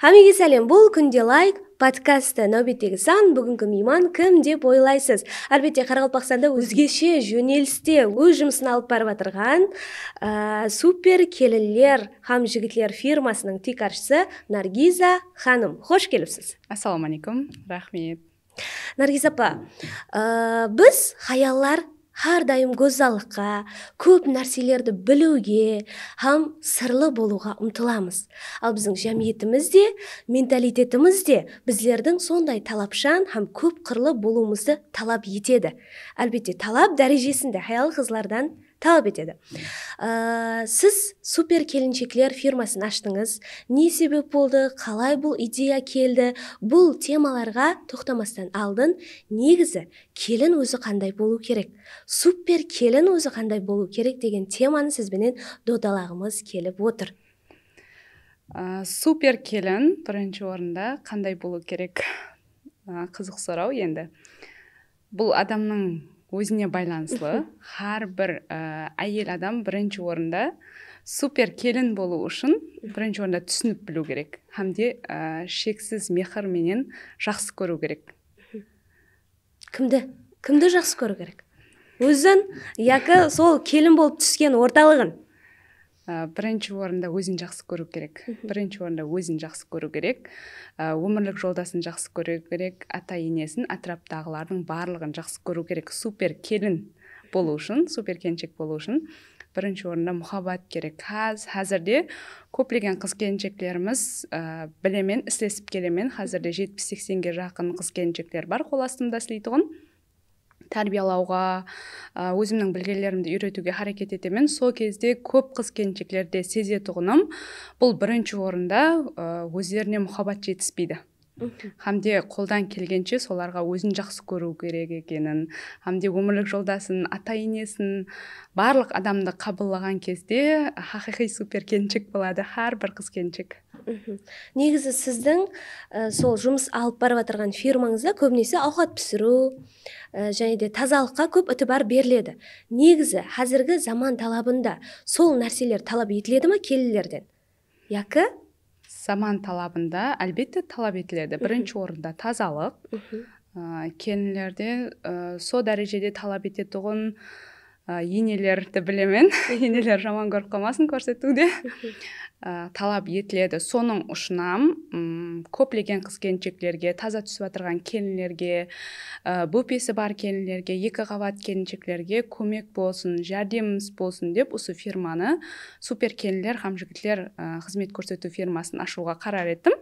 Хамеге сәлем, бұл күнде лайк подкасты нәубеттегі сан. Бүгінгі мейман кім деп ойлайсыз? Әлбетте Қарақалпақстанда өзгеше жөнелісте өз жұмысын алып барып отырған супер келінлер хам жігітлер фирмасының тикаршысы Наргиза ханым. Хош келіпсіз. Ассаламалейкум, рахмет. Наргиза апа, біз хаяллар әрдайым гөзалыққа, көп нәрселерді білуге, хам сырлы болуға ұмтыламыз. Ал біздің жәмиетімізде, менталитетімізде біздердің сондай талапшан, хам көп қырлы болуымызды талап етеді. Әлбетте талап дәрежесінде хаял қызлардан талап етеді. Сіз супер келіншектер фирмасын аштыңыз. Не себеп болды, қалай бұл идея келді? Бұл темаларға тоқтамастан алдын, негізі келін өзі қандай болу керек? Супер келін өзі қандай болу керек деген теманы сізбенен додалағымыз келіп отыр. Супер келін бірінші орында қандай болу керек? Қызық сұрау енді. Бұл адамның өзіне байланысты. Әрбір әйел адам бірінші орында супер келін болу үшін бірінші орында түсініп білу керек. Хамде шексіз мехр менен жақсы көру керек. Кімді жақсы көру керек? Өзін, яки сол келін болып түскен орталығын? Бірінші орында өзін жақсы көру керек. Бірінші орында өзін жақсы көру керек. Өмірлік жолдасын жақсы көру керек. Ата-енесін, атраптағылардың барлығын жақсы көру керек. Супер келін болу үшін, супер келіншек болу үшін бірінші орында мұхаббат керек. Қазірде көптеген қыз-келіншектеріміз білемен, істесіп келемен. Қазірде 70-80-ге жақын қыз-келіншектер бар қол астымда істейтұғын. Тәрбиялауға, өзімнің білгенлерімді үйретуге харекет етемін. Сол кезде көп қыз-келіншектерде сезетұғыным, бұл бірінші орында өздеріне мұхаббат жетіспейді. Хамде қолдан келгенше соларға өзін жақсы көру керек екенін, хамде өмірлік жолдасын, ата-енесін, барлық адамды қабылдаған кезде хақиқи супер келіншек болады, әрбір қыз-келіншек. Негізі сіздің сол жұмыс алып барып отырған фирмаңызда көбінесе ауқат пісіру және де тазалыққа көп ітібар беріледі. Негізі қазіргі заман талабында сол нәрселер талап етіледі ме келілерден? Яки? Заман талабында әлбетте талап етіледі. Бірінші орында тазалық. Келінлерде со дәрежеде талап ететұғын енелерді білемен. Енелер жаман көріп қалмасын көрсетуде. Талап етіледі. Соның ұшынам көплеген қыз-келіншектерге, таза түсіп отырған келінлерге, бөпесі бар келінлерге, екі қабат келіншектерге көмек болсын, жәрдеміміз болсын деп осы фирманы супер келінлер хам жігітлер қызмет көрсету фирмасын ашуға қарар еттім.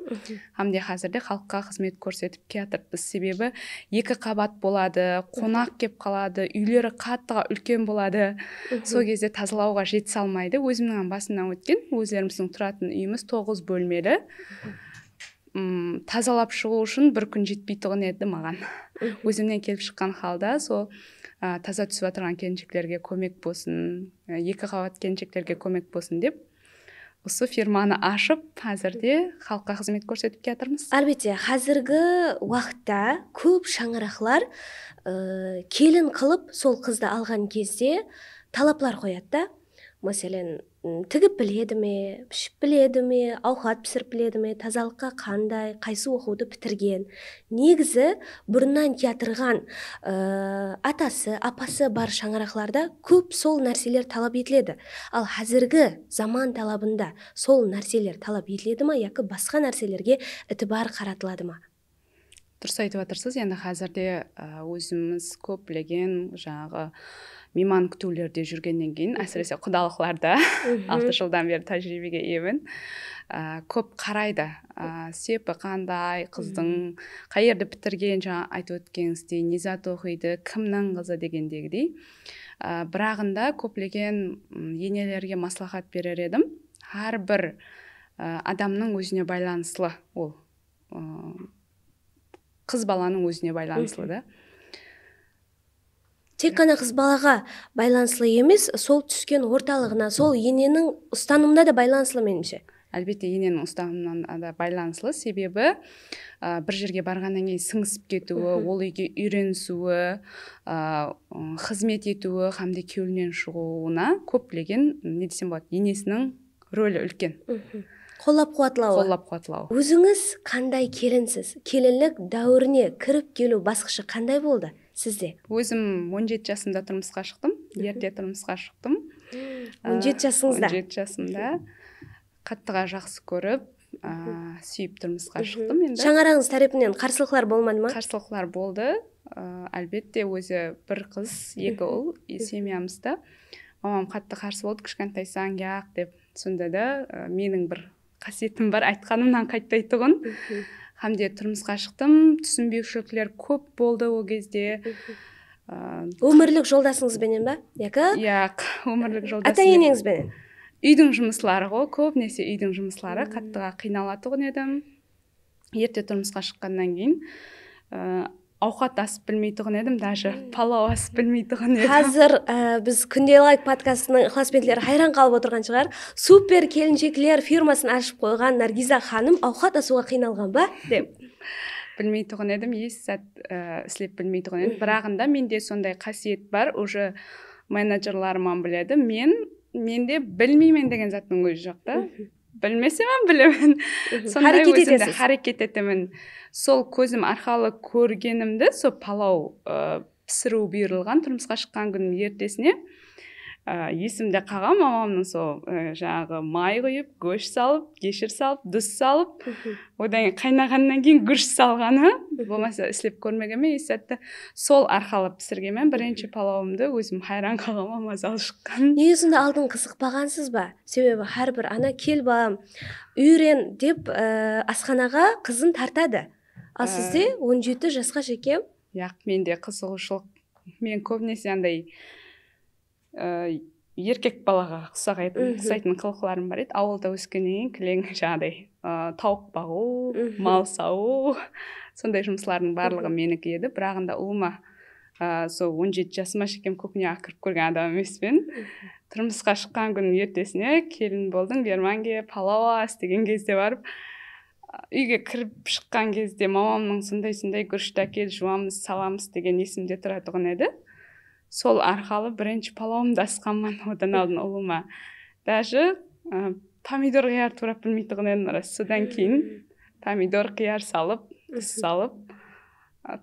Хамде қазірде халыққа қызмет көрсетіп келатырмыз. Себебі екі қабат болады, қонақ кеп қалады, үйлері қаттыға үлкен болады. Сол кезде тазалауға жете салмайды. Өзімнің басымнан өткен, өздеріміздің тұратын үйіміз 9 бөлмелі. Тазалап шығу үшін бір күн жетпейтұғын еді маған. Өзімнен келіп шыққан халда сол таза түсіп отырған келіншектерге көмек болсын, екі қабат келіншектерге көмек болсын деп осы фирманы ашып, қазірде халыққа қызмет көрсетіп келатырмыз. Әлбетте, қазіргі уақытта көп шаңырақлар келін қылып сол қызды алған кезде талаплар қояды. Мәселен, тігіп біледі ме, пішіп біледі ме, ауқат пісіріп біледі ме, тазалыққа қандай, қайсы оқуды бітірген. Негізі бұрыннан келатырған атасы, апасы бар шаңырақларда көп сол нәрселер талап етіледі. Ал қазіргі заман талабында сол нәрселер талап етіледі ма, яки басқа нәрселерге ітібар қаратылады ма? Дұрыс айтып отырсыз, енді қазірде өзіміз көп білеген жаңағы мейман күтулерде жүргеннен кейін, әсіресе құдалықларда 6 жылдан бері тәжірибеге иемін. Көп қарайды. Сепі қандай, қыздың қай жерді бітірген, жаңа айтып өткеніңіздей, не зат оқиды, кімнің қызы дегендегідей. Бірағында көплеген енелерге маслахат берер едім. Әрбір адамның өзіне байланыслы ол. Қыз баланың өзіне байланыслы да. Тек қана қыз балаға байланыслы емес, сол түскен орталығына, сол ененің ұстанымына да байланыслы меніңше. Әлбетте ененің ұстанымына да байланыслы, себебі бір жерге барғаннан кейін сіңісіп кетуі, ол үйге үйренісуі, қызмет етуі, хамде күйеуінен шығуына көптеген, не десем болады, енесінің рөлі үлкен. Қолап қуатлауы. Өзіңіз қандай келінсіз? Келінлік дәуіріне кіріп келу басқышы қандай болды сізде? Өзім 17 жасымда тұрмысқа шықтым. Ерте тұрмысқа шықтым. 17 жасыңызда? 17 жасымда. Қаттыға жақсы көріп, сүйіп тұрмысқа шықтым енді. Шаңараңыз тарапынан қарсылықтар болмады ма? Қарсылықтар болды. Әлбетте, өзі бір қыз, екі ұл семьямызда. Мамам қатты қарсы болды, кішкентайсаң яқ деп. Сонда да менің бір қасиетім бар, айтқанымнан қайтпайтұғын. Хамде тұрмысқа шықтым, түсінбеушіліктер көп болды ол кезде. Өмірлік жолдасыңызбенен ба? Яқ, өмірлік жолдасым. Ата-енеңізбенен? Үйдің жұмыслары ғой, көбінесе үйдің жұмыслары, қаттыға қиналатұғын едім. Ерте тұрмысқа шыққаннан кейін ауқат асып білмейтұғын едім, даже палау асып білмейтұғын едім. Қазір біз Күнде лайк подкастының ықыласпенділері хайран қалып отырған шығар. Супер келіншектер фирмасын ашып қойған Наргиза ханым ауқат асуға қиналған ба деп. Білмейтұғын едім, еш сәт іслеп білмейтұғын едім. Бірағында менде сондай қасиет бар, уже менеджерларыман біледі. Менде білмеймен деген заттың өзі жоқ та. Білмесемін білемін. Сондай өзімді харекет етемін. Сол көзім арқалы көргенімді, сол палау пісіру бұйырылған тұрмысқа шыққан күннің ертесіне есімде қалған, мамамның сол жаңағы май құйып, көш салып, кешір салып, тұз салып, одан қайнағаннан кейін күш салғаны, болмаса іслеп көрмегенмен, сәтті сол арқалы пісіргенмен бірінші палауымды өзім хайран қалғанма, мазалы шыққан. Негізінде алдын қызықпағансыз ба? Себебі әрбір ана кел балам үйрен деп асханаға қызын тартады. Ал сізде 17 жасқа жеке? Яқ, менде қызығушылық. Мен көбінесе андай еркек балаға ұқсайтын қылықларым бар еді. Ауылда өскеннен кілең жаңағыдай тауық бағу, мал сау, сондай жұмыслардың барлығы менікі еді. Бірағында ұлыма сол 17 жасыма шекем кухняға кіріп көрген адам емеспен. Тұрмысқа шыққан күннің ертесіне келін болдың, берманге палау ас деген кезде барып, үйге кіріп шыққан кезде мамамның сондай күрішті әкел, жуамыз, саламыз деген есімде тұратұғын еді. Сол арқалы бірінші палауымды асқанман, одан алдын ұлыма. Даже помидор қияр турап білмейтұғын едім. Содан кейін помидор қияр салып, тұз салып,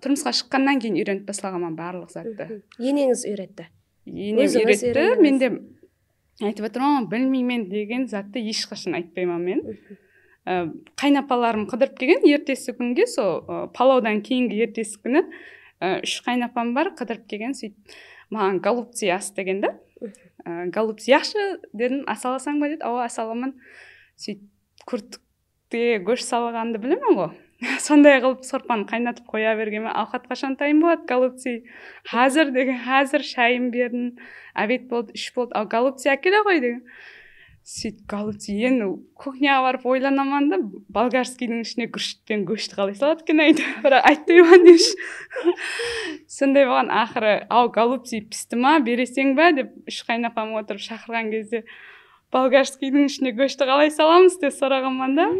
тұрмысқа шыққаннан кейін үйреніп басылағанман барлық затты. Енеңіз үйретті? Енем үйретті. Менде айтып отырмын, білмеймен деген затты ешқашан айтпаймын мен. Қайнапаларым қыдырып келген ертесі күнге, сол палаудан кейінгі ертесі күні 3 қайнапам бар, қыдырып келген, сөйтіп маған голубцы ас деген да. Голубцы яқшы дедім, асаласаң ба деді. Ау, асаламын. Сөйтіп күртікте көш салғанды білемін ғой. Сондай қылып сорпаны қайнатып қоя бергенмен, ауқат қашан тайым болады голубцы? Қазір деген, қазір шайым бердім, обед болды, 3 болды. Ау, голубцы әкеле ғой деген. Сөйтіп голубцы енді кухняға барып ойланаман да, болгарскийдің ішіне күріштен көшті қалай салады екен айды. Бірақ айтпаймын деш. Сондай болған, ақыры, ау, голубцы пісті ма, бересең ба деп 3 қайнапам отырып шақырған кезде болгарскийдің ішіне көшті қалай саламыз деп сұрағанман да.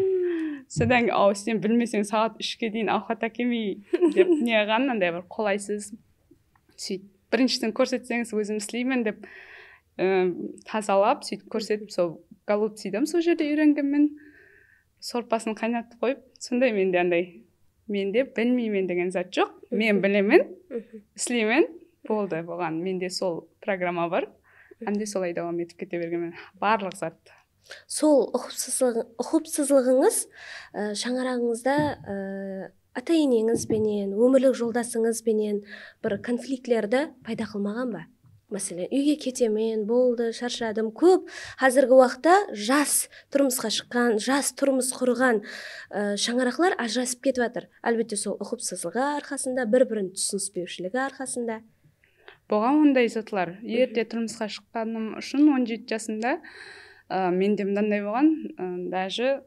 Содан кейін, ау, сен білмесең сағат 3-ке дейін ауқат әкелмей деп неғанын, андай бір қолайсыз. Сөйтіп, біріншіден көрсетсеңіз өзім істеймін деп тазалап, сөйтіп көрсетіп, сол голубцидам сол жерде үйренгенмен, сорпасын қайнатып қойып, сондай менде білмеймен деген зат жоқ. Мен білемін, істеймін, болды болған. Менде сол программа бар. Әмде солай давам етіп кете бергенмен барлық затты. Сол ұқыпсызлығыңыз шаңырағыңызда ата-енеңізбенен, өмірлік жолдасыңызбенен бір конфликтлерді пайда қылмаған ба? Мәселен, үйге кетемен, болды, шаршадым. Көп қазіргі уақытта жас тұрмысқа шыққан, жас тұрмыс құрған шаңырақлар ажырасып кетіп жатыр. Әлбетте сол ұқыпсызлығы арқасында, бір-бірін түсініспеушілігі арқасында. Болған ондай затылар. Ерте тұрмысқа шыққаным үшін 17 жасында менде мынандай болған, даже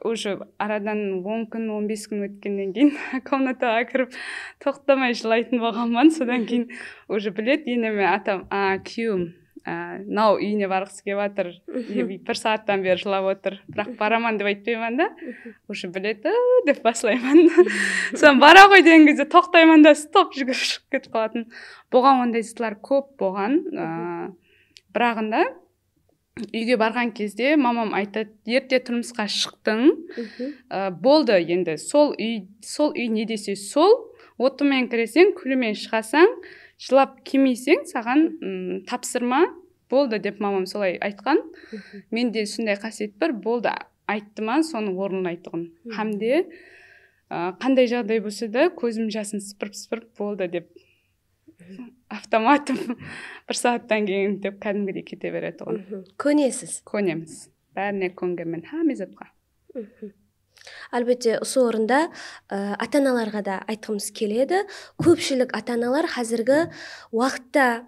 уже арадан 10 күн, 15 күн өткеннен кейін комнатаға кіріп тоқтамай жылайтын болғанмын. Содан кейін уже білет, енеме атам, күйеуім, нау үйіне барғысы келіп жатыр, 1 сағаттан бері жылап отыр, бірақ бараман деп айтпаймын да, уже білет деп басылаймын. Содан бара ғой деген кезде тоқтаймын да, стоп жүгіріп шығып кетіп қалатын. Болған ондай сытлар көп болған. Бірағында үйге барған кезде мамам айтады, ерте тұрмысқа шықтың, болды енді сол үй не десе сол, отымен кіресең, күлімен шығасаң, жылап келмесең, саған тапсырма, болды деп мамам солай айтқан. Менде сондай қасиет бар, болды айтты ма, соның орнын айтығын. Хамде қандай жағдай болса да көзім жасын сыпырып болды деп автоматом бір сағаттан кейін деп кәдімгідей кете береді ғой. Көнесіз? Көнеміз. Бәріне көнгенмен хамизатқа. Әлбетте, осы орында ата-аналарға да айтқымыз келеді. Көпшілік ата-аналар қазіргі уақытта,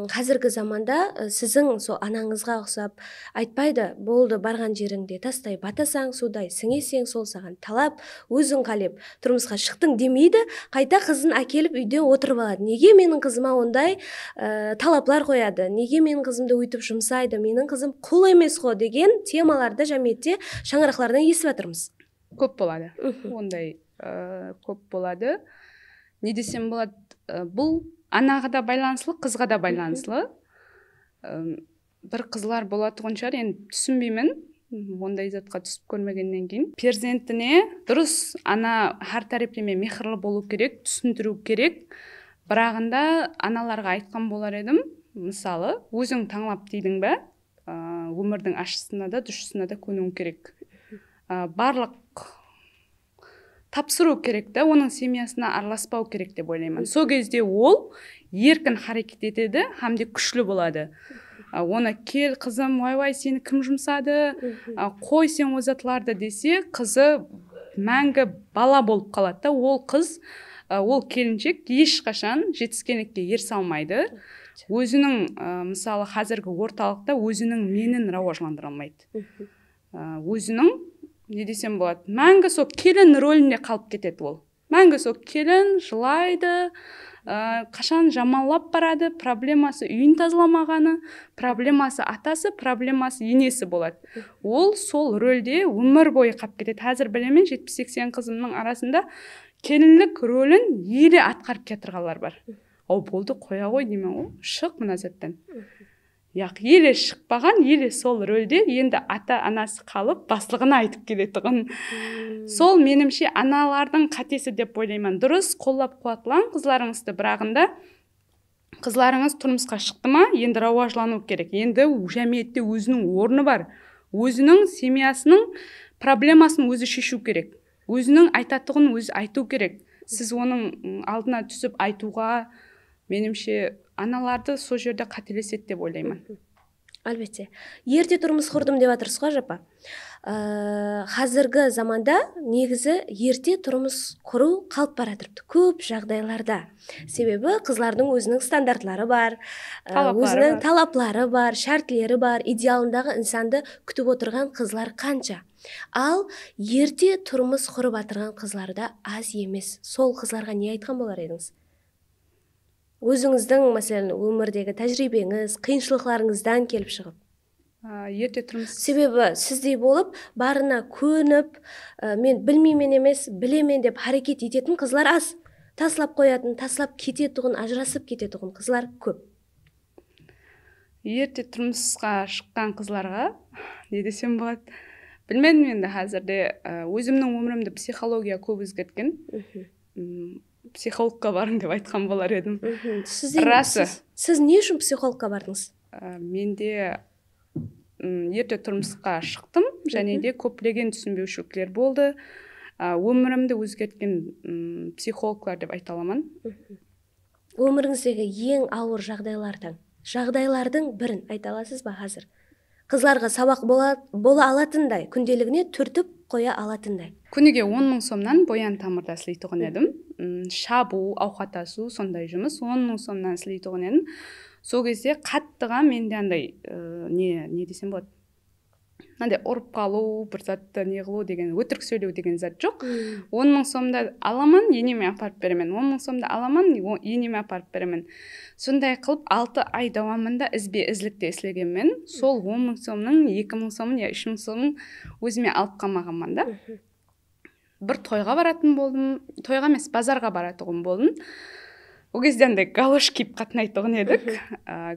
қазіргі заманда сіздің сол анаңызға ұқсап айтпайды, болды барған жеріңде тастай батасаң, судай сіңесең, сол саған талап, өзің қалеп тұрмысқа шықтың демейді, қайта қызын әкеліп үйде отырып алады. Неге менің қызыма ондай талаплар қояды? Неге менің қызымды өйтіп жұмсайды? Менің қызым құл емес қой деген темаларды жәмиетте шаңырақлардан естіп жатырмыз. Көп болады. Ондай көп болады. Не десем болады, бұл анаға да байланысылы, қызға да байланысылы. Бір қызлар болады шығар, енді түсінбеймін, ондай затқа түсіп көрмегеннен кейін. Перзентіне дұрыс ана һәр тәрептеме мехрлі болу керек, түсіндіру керек. Бірағында аналарға айтқан болар едім, мысалы, өзің таңлап дейдің бе, өмірдің ащысына да, тұщысына да көнуің керек. Барлық тапсыру керек та, оның семьясына араласпау керек деп ойлаймын. Сол кезде ол еркін харекет етеді, хамде күшлі болады. Оны кел қызым, вай сені кім жұмсады, қой сен озатларды десе, қызы мәңгі бала болып қалады да. Ол қыз, ол келіншек ешқашан жетіскенlikке ер салмайды. Өзінің, мысалы, қазіргі орталықта өзінің менін рауажландыра алмайды. Өзінің, не десем болады, мәңгі сол келін рөлінде қалып кетеді ол. Мәңгі сол келін жылайды, қашан жамалап барады, проблемасы үйін тазаламағаны, проблемасы атасы, проблемасы енесі болады. Ол сол рөлде өмір бойы қалып кетеді. Қазір білемен 70-80 қызымның арасында келінлік рөлін еле атқарып кетірғалар бар. Болды, қоя ғой деймін, ол шық мына заттан. Яқ, еле шықпаған, еле сол рөлде енді ата-анасы қалып баслығына айтып келетіғын. Сол менімше аналардың қатесі деп ойлаймын. Дұрыс қоллап қуатылан қызларыңызды, бірағында қызларыңыз тұрмысқа шықты ма, енді рауажлану керек. Енді жәмиетте өзінің орны бар. Өзінің семьясының проблемасын өзі шешу керек. Өзінің айтатығын өзі айту керек. Сіз оның алдына түсіп айтуға, менімше аналарды сол жерде қателеседі деп ойлаймын. Әлбетте. Ерте тұрмыс құрдым деп жатырсыз ғой, жапа. Қазіргі заманда негізі ерте тұрмыс құру қалып бара тұрыпты көп жағдайларда. Себебі қызлардың өзінің стандартлары бар, өзінің талаплары бар, шартлері бар, идеалындағы инсанды күтіп отырған қызлар қанша. Ал ерте тұрмыс құрып атырған қызларда аз емес. Сол қызларға не айтқан болар едіңіз? Өзіңіздің, мәселен, өмірдегі тәжірибеңіз, қиыншылықтарыңыздан келіп шығып. Ерте тұрмыс. Себебі сіздей болып, барына көніп, мен білмеймен емес, білемен деп харекет ететін қызлар аз. Таслап қоятын, таслап кететұғын, ажырасып кететұғын қызлар көп. Ерте тұрмысқа шыққан қызларға, не десем болады? Білмедім енді қазірде, өзімнің өмірімді психология көп өзгерткен. Психологқа барың деп айтқан болар едім. Расы. Сіз не үшін психологқа бардыңыз? Менде ерте тұрмысқа шықтым, және де көптеген түсінбеушіліктер болды. Өмірімді өзгерткен психологлар деп айта аламын. Өміріңіздегі ең ауыр жағдайлардың бірін айта аласыз ба қазір? Қызларға сабақ бола алатындай, күнделігіне түртіп қоя алатындай. Күніге 10 000 сомнан боян тамырда сілейтіғын едім. Шабу, ауқатасу, сондай жұмыс 10 000 сомнан сілейтіғын едім. Сол кезде қаттыға менде андай, не десем болады? Андай ұрып қалу, бір затты не қылу деген, өтірік сөйлеу деген зат жоқ. 10 000 сомда аламын, енеме апарып беремін. 10 000 сомда аламын, енеме апарып беремін. Сондай қылып 6 ай давамында ізлікте істегенмен, сол 10 000 сомның 2 000 сомын, 3 000 сомын өзіме алып қалмағанмын да. Бір тойға баратын болдым, тойға емес, базарға баратығым болдым. Ол кезде андай галош киіп қатынайтын едік.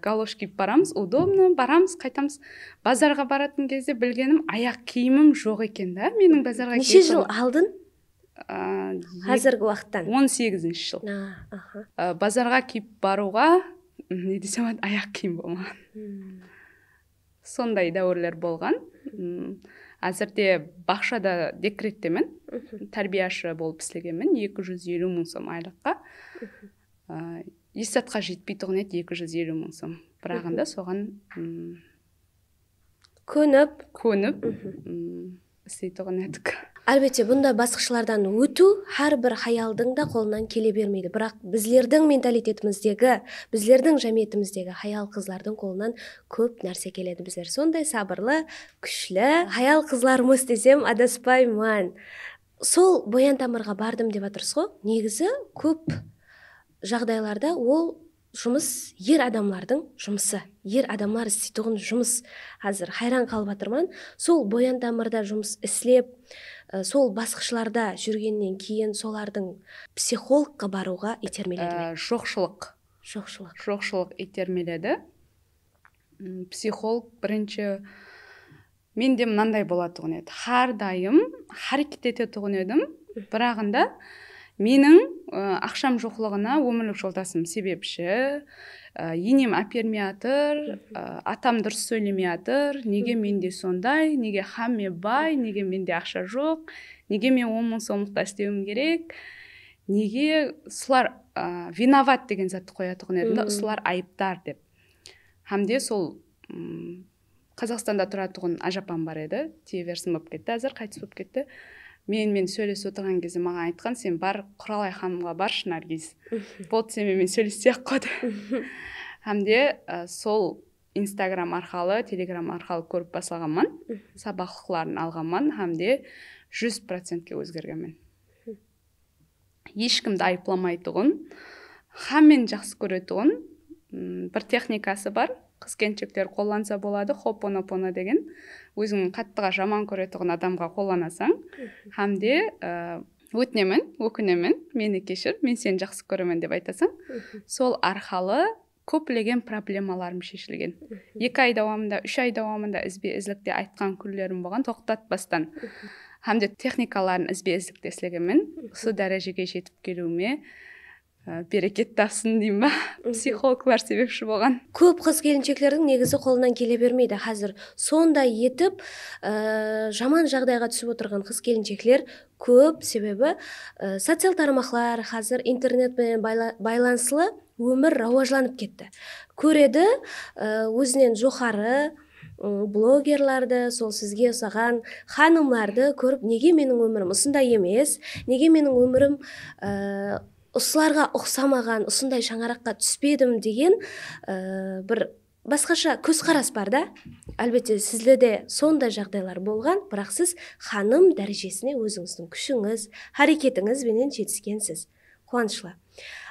Галош киіп барамыз, удобно, барамыз, қайтамыз. Базарға баратын кезде білгенім, аяқ киімім жоқ екен да, менің базарға Неше жыл алдын? Қазіргі уақыттан? 18 жыл. Базарға киіп баруға, не десем, аяқ киім болмаған. Сондай дәуірлер болған. Әзірде бақшада декреттемін, тәрбияшы болып істегенмін, 250 мың сом айлыққа. Есатқа жетпей тұғын еді 250 мың сом. Бірағында соған көніп істейтұғын едік. Әлбетте, бұнда басқышылардан өту әрбір хаялдың да қолынан келе бермейді. Бірақ біздердің менталитетіміздегі, біздердің жәмиетіміздегі хаял қызлардың қолынан көп нәрсе келеді. Біздер сондай сабырлы, күшлі хаял қызларымыз десем адаспаймын. Сол Боян Тамырға бардым деп жатырсыз ғой. Негізі көп жағдайларда ол жұмыс ер адамлардың жұмысы, ер адамлар істейтұғын жұмыс. Қазір хайран қалып жатырмын. Сол Боян Тамырда жұмыс істеп, сол басқышыларда жүргеннен кейін солардың психологқа баруға итермеледі ме? Жоқшылық итермеледі. Психолог бірінші менде мынандай болатұғын еді. Әрдайым харекет ететұғын едім, бірағында менің ақшам жоқлығына өмірлік жолдасым себепші, енем әпермей атыр, атам дұрыс сөйлемей атыр, неге менде сондай, неге хамме бай, неге менде ақша жоқ, неге мен 10 мың сомлықта істеуім керек, неге сұлар виноват деген затты қоятығын едім, сұлар айыптар деп. Хамде сол Қазақстанда тұратығын ажапам бар еді, тиеверсім болып кетті, әзір қайтыс болып кетті. Мен сөйлесіп отырған кезде маған айтқан, сен бар Құралай ханымға баршы, Наргиз. Болды, сенімен сөйлесек қойды. Хамде сол Инстаграм арқалы, Телеграм арқалы көріп басылғанмын, сабақлықларын алғанмын, хамде 100%-ке өзгергенмін. Ешкімді айыпламайтұғын, хаммен жақсы көретұғын, бір техникасы бар, қыз-келіншектер қолланса болады, хопонопоно деген. Өзің қаттыға жаман көретұғын адамға қолланасаң, хамде өкінемін, мені кешір, мен сені жақсы көремін деп айтасаң, сол арқалы көптеген проблемаларым шешілген. 2 ай давамында, 3 ай давамында ізбе-ізлікте айтқан күллерім болған, тоқтатпастан. Хамде техникаларын ізбе-ізлікте істегенмін, осы дәрежеге жетіп келуіме берекет тапсын деймін ба, психологлар себепші болған. Көп қыз-келіншектердің негізі қолынан келе бермейді. Қазір сондай етіп жаман жағдайға түсіп отырған қыз-келіншектер көп, себебі социал тармақлар, қазір интернетпен байланысылы өмір рауажланып кетті. Көреді өзінен жоғары блогерларды, сол сізге ұсаған ханымларды көріп, неге менің өмірім осындай емес, неге менің өмірім осыларға ұқсамаған, осындай шаңыраққа түспедім деген бір басқаша көзқарас бар да. Әлбетте сізде де сондай жағдайлар болған, бірақ сіз ханым дәрежесіне өзіңіздің күшіңіз, харекетіңізбенен жетіскенсіз. Қуанышлы.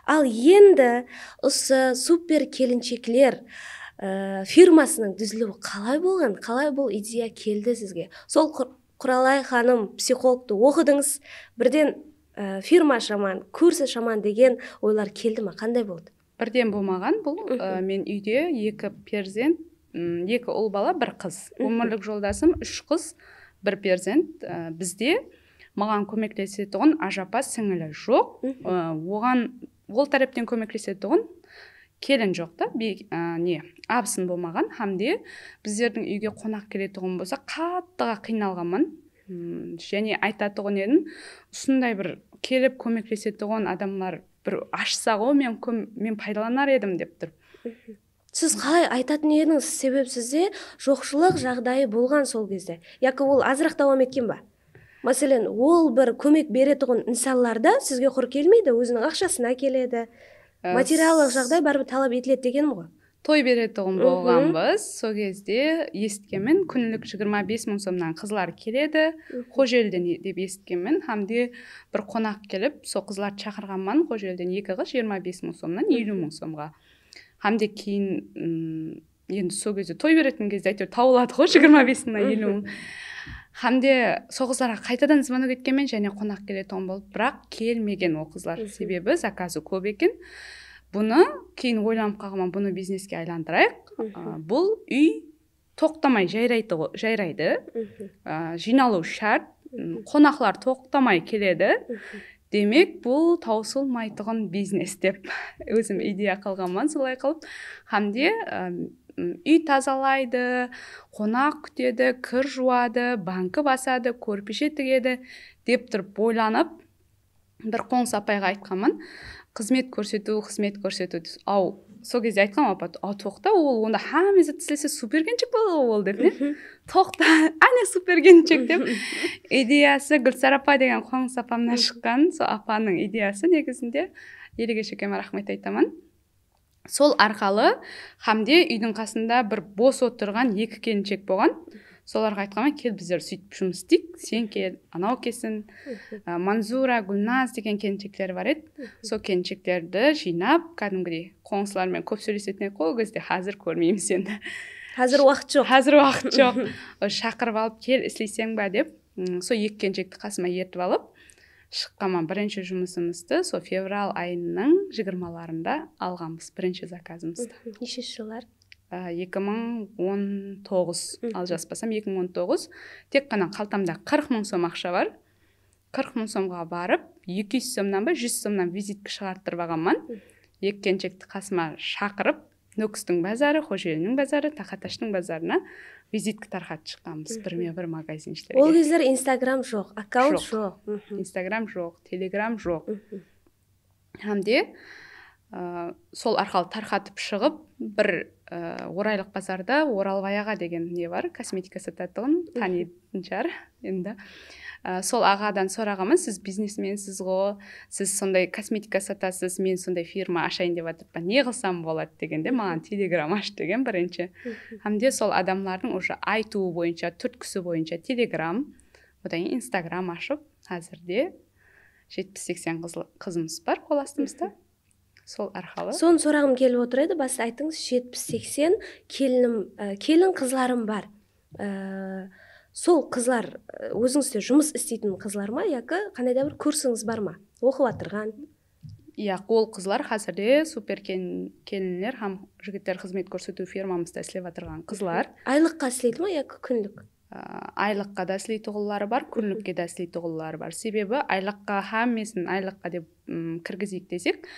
Ал енді осы супер келіншектер фирмасының түзілуі қалай болған? Қалай бұл идея келді сізге? Сол Құралай ханым психологты оқыдыңыз, бірден фирма шаман, курсы шаман деген ойлар келді ма? Қандай болды? Бірден болмаған бұл. Мен үйде 2 перзент, 2 ұл бала, 1 қыз. Өмірлік жолдасым 3 қыз, 1 перзент. Бізде маған көмектесетұғын ажапа сіңілі жоқ. Оған ол тараптен көмектесетұғын келін жоқ та, абысын болмаған. Хамде біздердің үйге қонақ келетұғын болса, қаттыға қиналғанмын. Және айтатұғын едім, ұсындай бір келіп көмектесетұғын адамлар бір ашса ғой, мен пайдаланар едім деп тұр. Сіз қалай айтатын едіңіз? Себеп сізде жоқшылық жағдайы болған сол кезде. Яки ол азырақ давам еткен ба? Мәселен, ол бір көмек беретұғын инсанларда сізге құр келмейді, өзінің ақшасына келеді. Материалдық жағдай барып талап етіледі дегенім ғой. Той беретұғын болғанбыз, сол кезде есіткенмін, күнілік 25 мың сомнан қызлар келеді, Қожелден деп есіткенмін, хамде бір қонақ келіп, сол қызлар шақырғанман, Қожелден 2 қыз 25 мың сомнан 50 мың сомға. Хамде кейін, енді сол кезде той беретін кезде әйтеуір тауылады ғой, 25 мыңнан 50 мың. Хамде сол қызларға қайтадан звонок еткенмен және қонақ келетұғын болды, бірақ келмеген ол қызлар, себебі заказы көп екен. бұны кейін ойланып қалғанмын, бұны бизнеске айландырайық. Бұл үй тоқтамай жайрайды. Жиналу шарт, қонақлар тоқтамай келеді. Демек, бұл таусылмайтұғын бизнес деп өзім идея қылғанмын, солай қылып. Хамде үй тазалайды, қонақ күтеді, кір жуады, банкі басады, көрпеше тігеді деп тұрып ойланып, бір қоңыс апайға айтқанмын, қызмет көрсету. Ау, сол кезде айтқам, апа, тоқта, ол онда хамезі тісілесе супергенчік болды ол деп, не? Тоқта, әне супергенчік деп. Идеясы Гүлсара апа деген қоңыс апамнан шыққан, сол апаның идеясы негізінде. Елеге шекеме рахмет айтамын. Сол арқалы Хамде үйдің қасында бір бос отырған 2 келіншек болған. Соларға айтқанмын, кел біздер сөйтіп жұмыс істейік, сен кел, анау келсін. Манзура, Гүлназ деген келіншектер бар еді. Сол келіншектерді жинап, кәдімгідей қоңсылармен көп сөйлесетін ол кезде, қазір көрмейміз енді. Қазір уақыт жоқ. Шақырып алып, кел, істейсең ба деп. Сол 2 келіншекті қасыма ертіп алып, шыққанман бірінші жұмысымызды сол февраль айының 20-ларында алғанбыз бірінші заказымызды. Неше жылдар? 2019, ал жаспасам 2019. Тек қана қалтамда 40 мың сом ақша бар. 40 мың сомға барып, 200 сомнан ба 100 сомнан визиткі шығарттырып алғанмын. 2 келіншекті қасыма шақырып, Нөкістің базары, Хожелінің базары, Тақаташтың базарына визиткі тарқатып шыққанбыз бір магазиншілерге. Ол кездер Инстаграм жоқ, аккаунт жоқ. Инстаграм жоқ, Телеграм жоқ. Хамде сол арқалы тарқатып шығып, бір орайлық базарда Оралбаяға деген не бар, косметика сататығын танитын шығар енді. Сол ағадан сұрағанмын, сіз бизнесменсіз ғой, сіз сондай косметика сатасыз, мен сондай фирма ашайын деп жатырмын, не қылсам болады дегенде, маған Телеграм аш деген бірінші. Хамде сол адамлардың уже айтуы бойынша, түрткісі бойынша Телеграм, одан кейін Инстаграм ашып, қазірде 70-80 қызымыз бар қол астымызда. Сол арқалы. Соны сұрағым келіп отыр еді, баста айтыңыз 70-80 келін қызларым бар. Сол қызлар өзіңізде жұмыс істейтін қызлар ма, яки қандай да бір курсыңыз бар ма? Оқып отырған? Ол қызлар қазірде супер келінлер һәм жігіттер қызмет көрсету фирмамызда істеп отырған қызлар. Айлыққа істейді ма, яки күнлік? Айлыққа да істейтұғылары бар, күнлікке да істейтұғылары бар. Себебі айлыққа һәммесін айлыққа деп кіргізейік десек,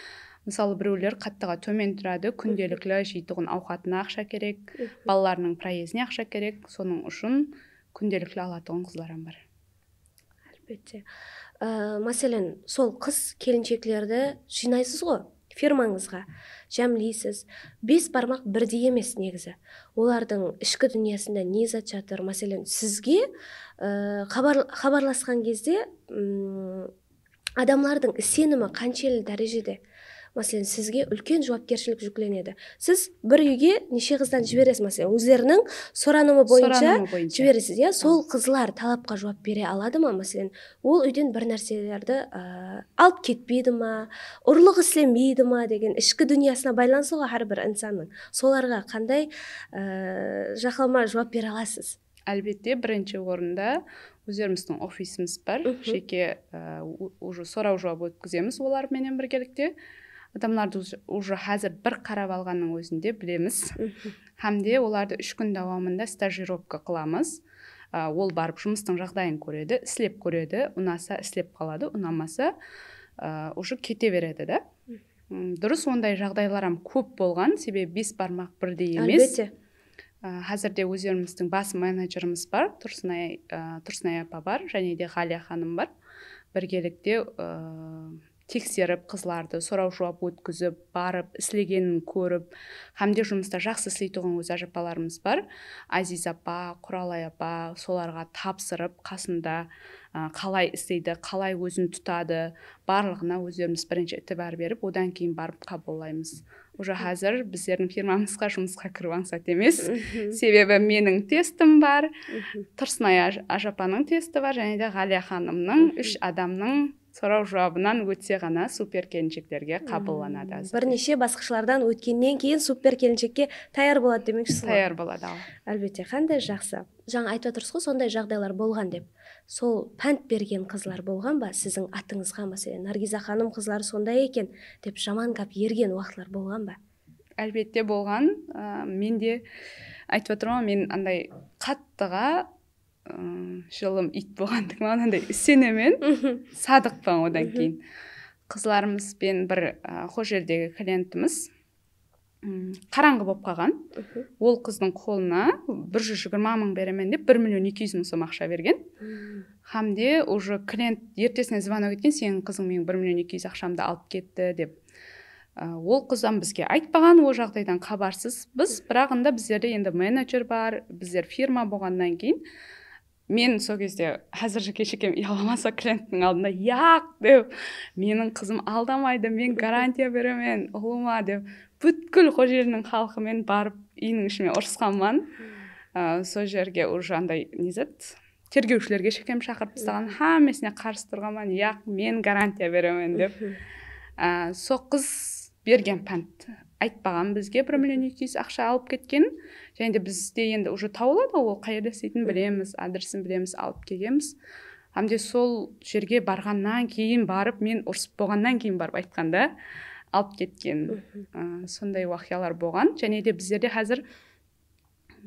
мысалы біреулер қаттыға төмен тұрады, күнделіклі жейтұғын ауқатына ақша керек, балаларының проездіне ақша керек, соның үшін күнделіклі алатығын қызларым бар. Әлбетте. Мәселен, сол қыз келіншектерді жинайсыз ғой, фирмаңызға, жәмлейсіз. 5 бармақ бірдей емес негізі. Олардың ішкі дүниясында не зат жатыр? Мәселен, сізге хабарласқан кезде адамлардың сенімі қаншелі дәрежеде? Мәселен, сізге үлкен жауапкершілік жүкленеді. Сіз бір үйге неше қыздан жібересіз, мәселен, өздерінің сұранымы бойынша жібересіз, иә? Сол қызлар талапқа жауап бере алады ма? Мәселен, ол үйден бір нәрселерді алып кетпейді ма, ұрлық істемейді ма деген ішкі дүниясына байланысты ғой әрбір инсанның. Соларға қандай жақылма жауап бере аласыз? Әлбетте, бірінші орында өздеріміздің офисіміз бар, жеке сұрау жауап өткіземіз оларменен біргелікте. Адамларды уже қазір бір қарап алғанның өзінде білеміз. Хамде оларды 3 күн давамында стажировка қыламыз. Ол барып жұмыстың жағдайын көреді, істеп көреді, ұнаса істеп қалады, ұнамаса уже кете береді да. Дұрыс, ондай жағдайларым көп болған, себебі 5 бармақ бірдей емес. Әлбетте. Қазірде өздеріміздің бас менеджеріміз бар, Тұрсынай апа бар, және де Ғалия ханым бар. Біргелікте тексеріп қызларды сұрау жауап өткізіп, барып, істегенін көріп, хамде жұмыста жақсы істейтұғын өз ажапаларымыз бар. Азиз апа, Құралай апа, соларға тапсырып, қасында қалай істейді, қалай өзін тұтады, барлығына өздеріміз бірінші ітібар беріп, одан кейін барып қабылдаймыз. Уже қазір біздердің фирмамызға жұмысқа кіріп аңсат емес. Себебі менің тестім бар, Тұрсынай ажапаның тесті бар, және де Ғалия ханымның 3 адамның сұрау жауабынан өтсе ғана супер келіншектерге қабылданады. Бірнеше басқышлардан өткеннен кейін супер келіншекке таяр болады демекшісіз ғой? Таяр болады. Әлбетте, қандай жақсы. Жаңа айтып отырсыз ғой, сондай жағдайлар болған деп. Сол пәнт берген қызлар болған ба сіздің атыңызға? Мәселен, Наргиза ханым қызлары сондай екен деп жаман гәп ерген уақытлар болған ба? Әлбетте болған. Менде айтып отырмын, мен андай қаттыға жылым ит болғандықтан андай сенемен садықпын. Одан кейін қызларымызбен бір қол жердегі клиентіміз қараңғы болып қалған. Ол қыздың қолына 120 мың беремен деп 1 миллион 200 мың сом ақша берген. Хамде уже клиент ертесіне звонок еткен, сенің қызың менің 1 миллион 200 ақшамды алып кетті деп. Ол қыздан бізге айтпаған, ол жағдайдан хабарсыз біз, бірағында біздерде енді менеджер бар, біздер фирма болғаннан кейін мен сол кезде әзір кешекем ұяламаса клиенттің алдында яқ деп, менің қызым алдамайды, мен гарантия беремін ұлыма деп, бүткіл қол жерінің халқымен барып үйінің ішіме ұрысқанмын. Сол жерге уже андай тергеушілерге шекем шақырып тастаған, хамесіне қарсы тұрғанмын, яқ мен гарантия беремін деп. Сол қыз берген пәнт айтпаған бізге 1 миллион 200 ақша алып кеткен. Және де бізде енді уже тауылады, ол қайда істейтінін білеміз, адресін білеміз, алып келгенбіз. Хамде сол жерге барғаннан кейін барып, мен ұрысып болғаннан кейін барып айтқанда алып кеткен. Сондай уақиялар болған. Және де біздерде қазір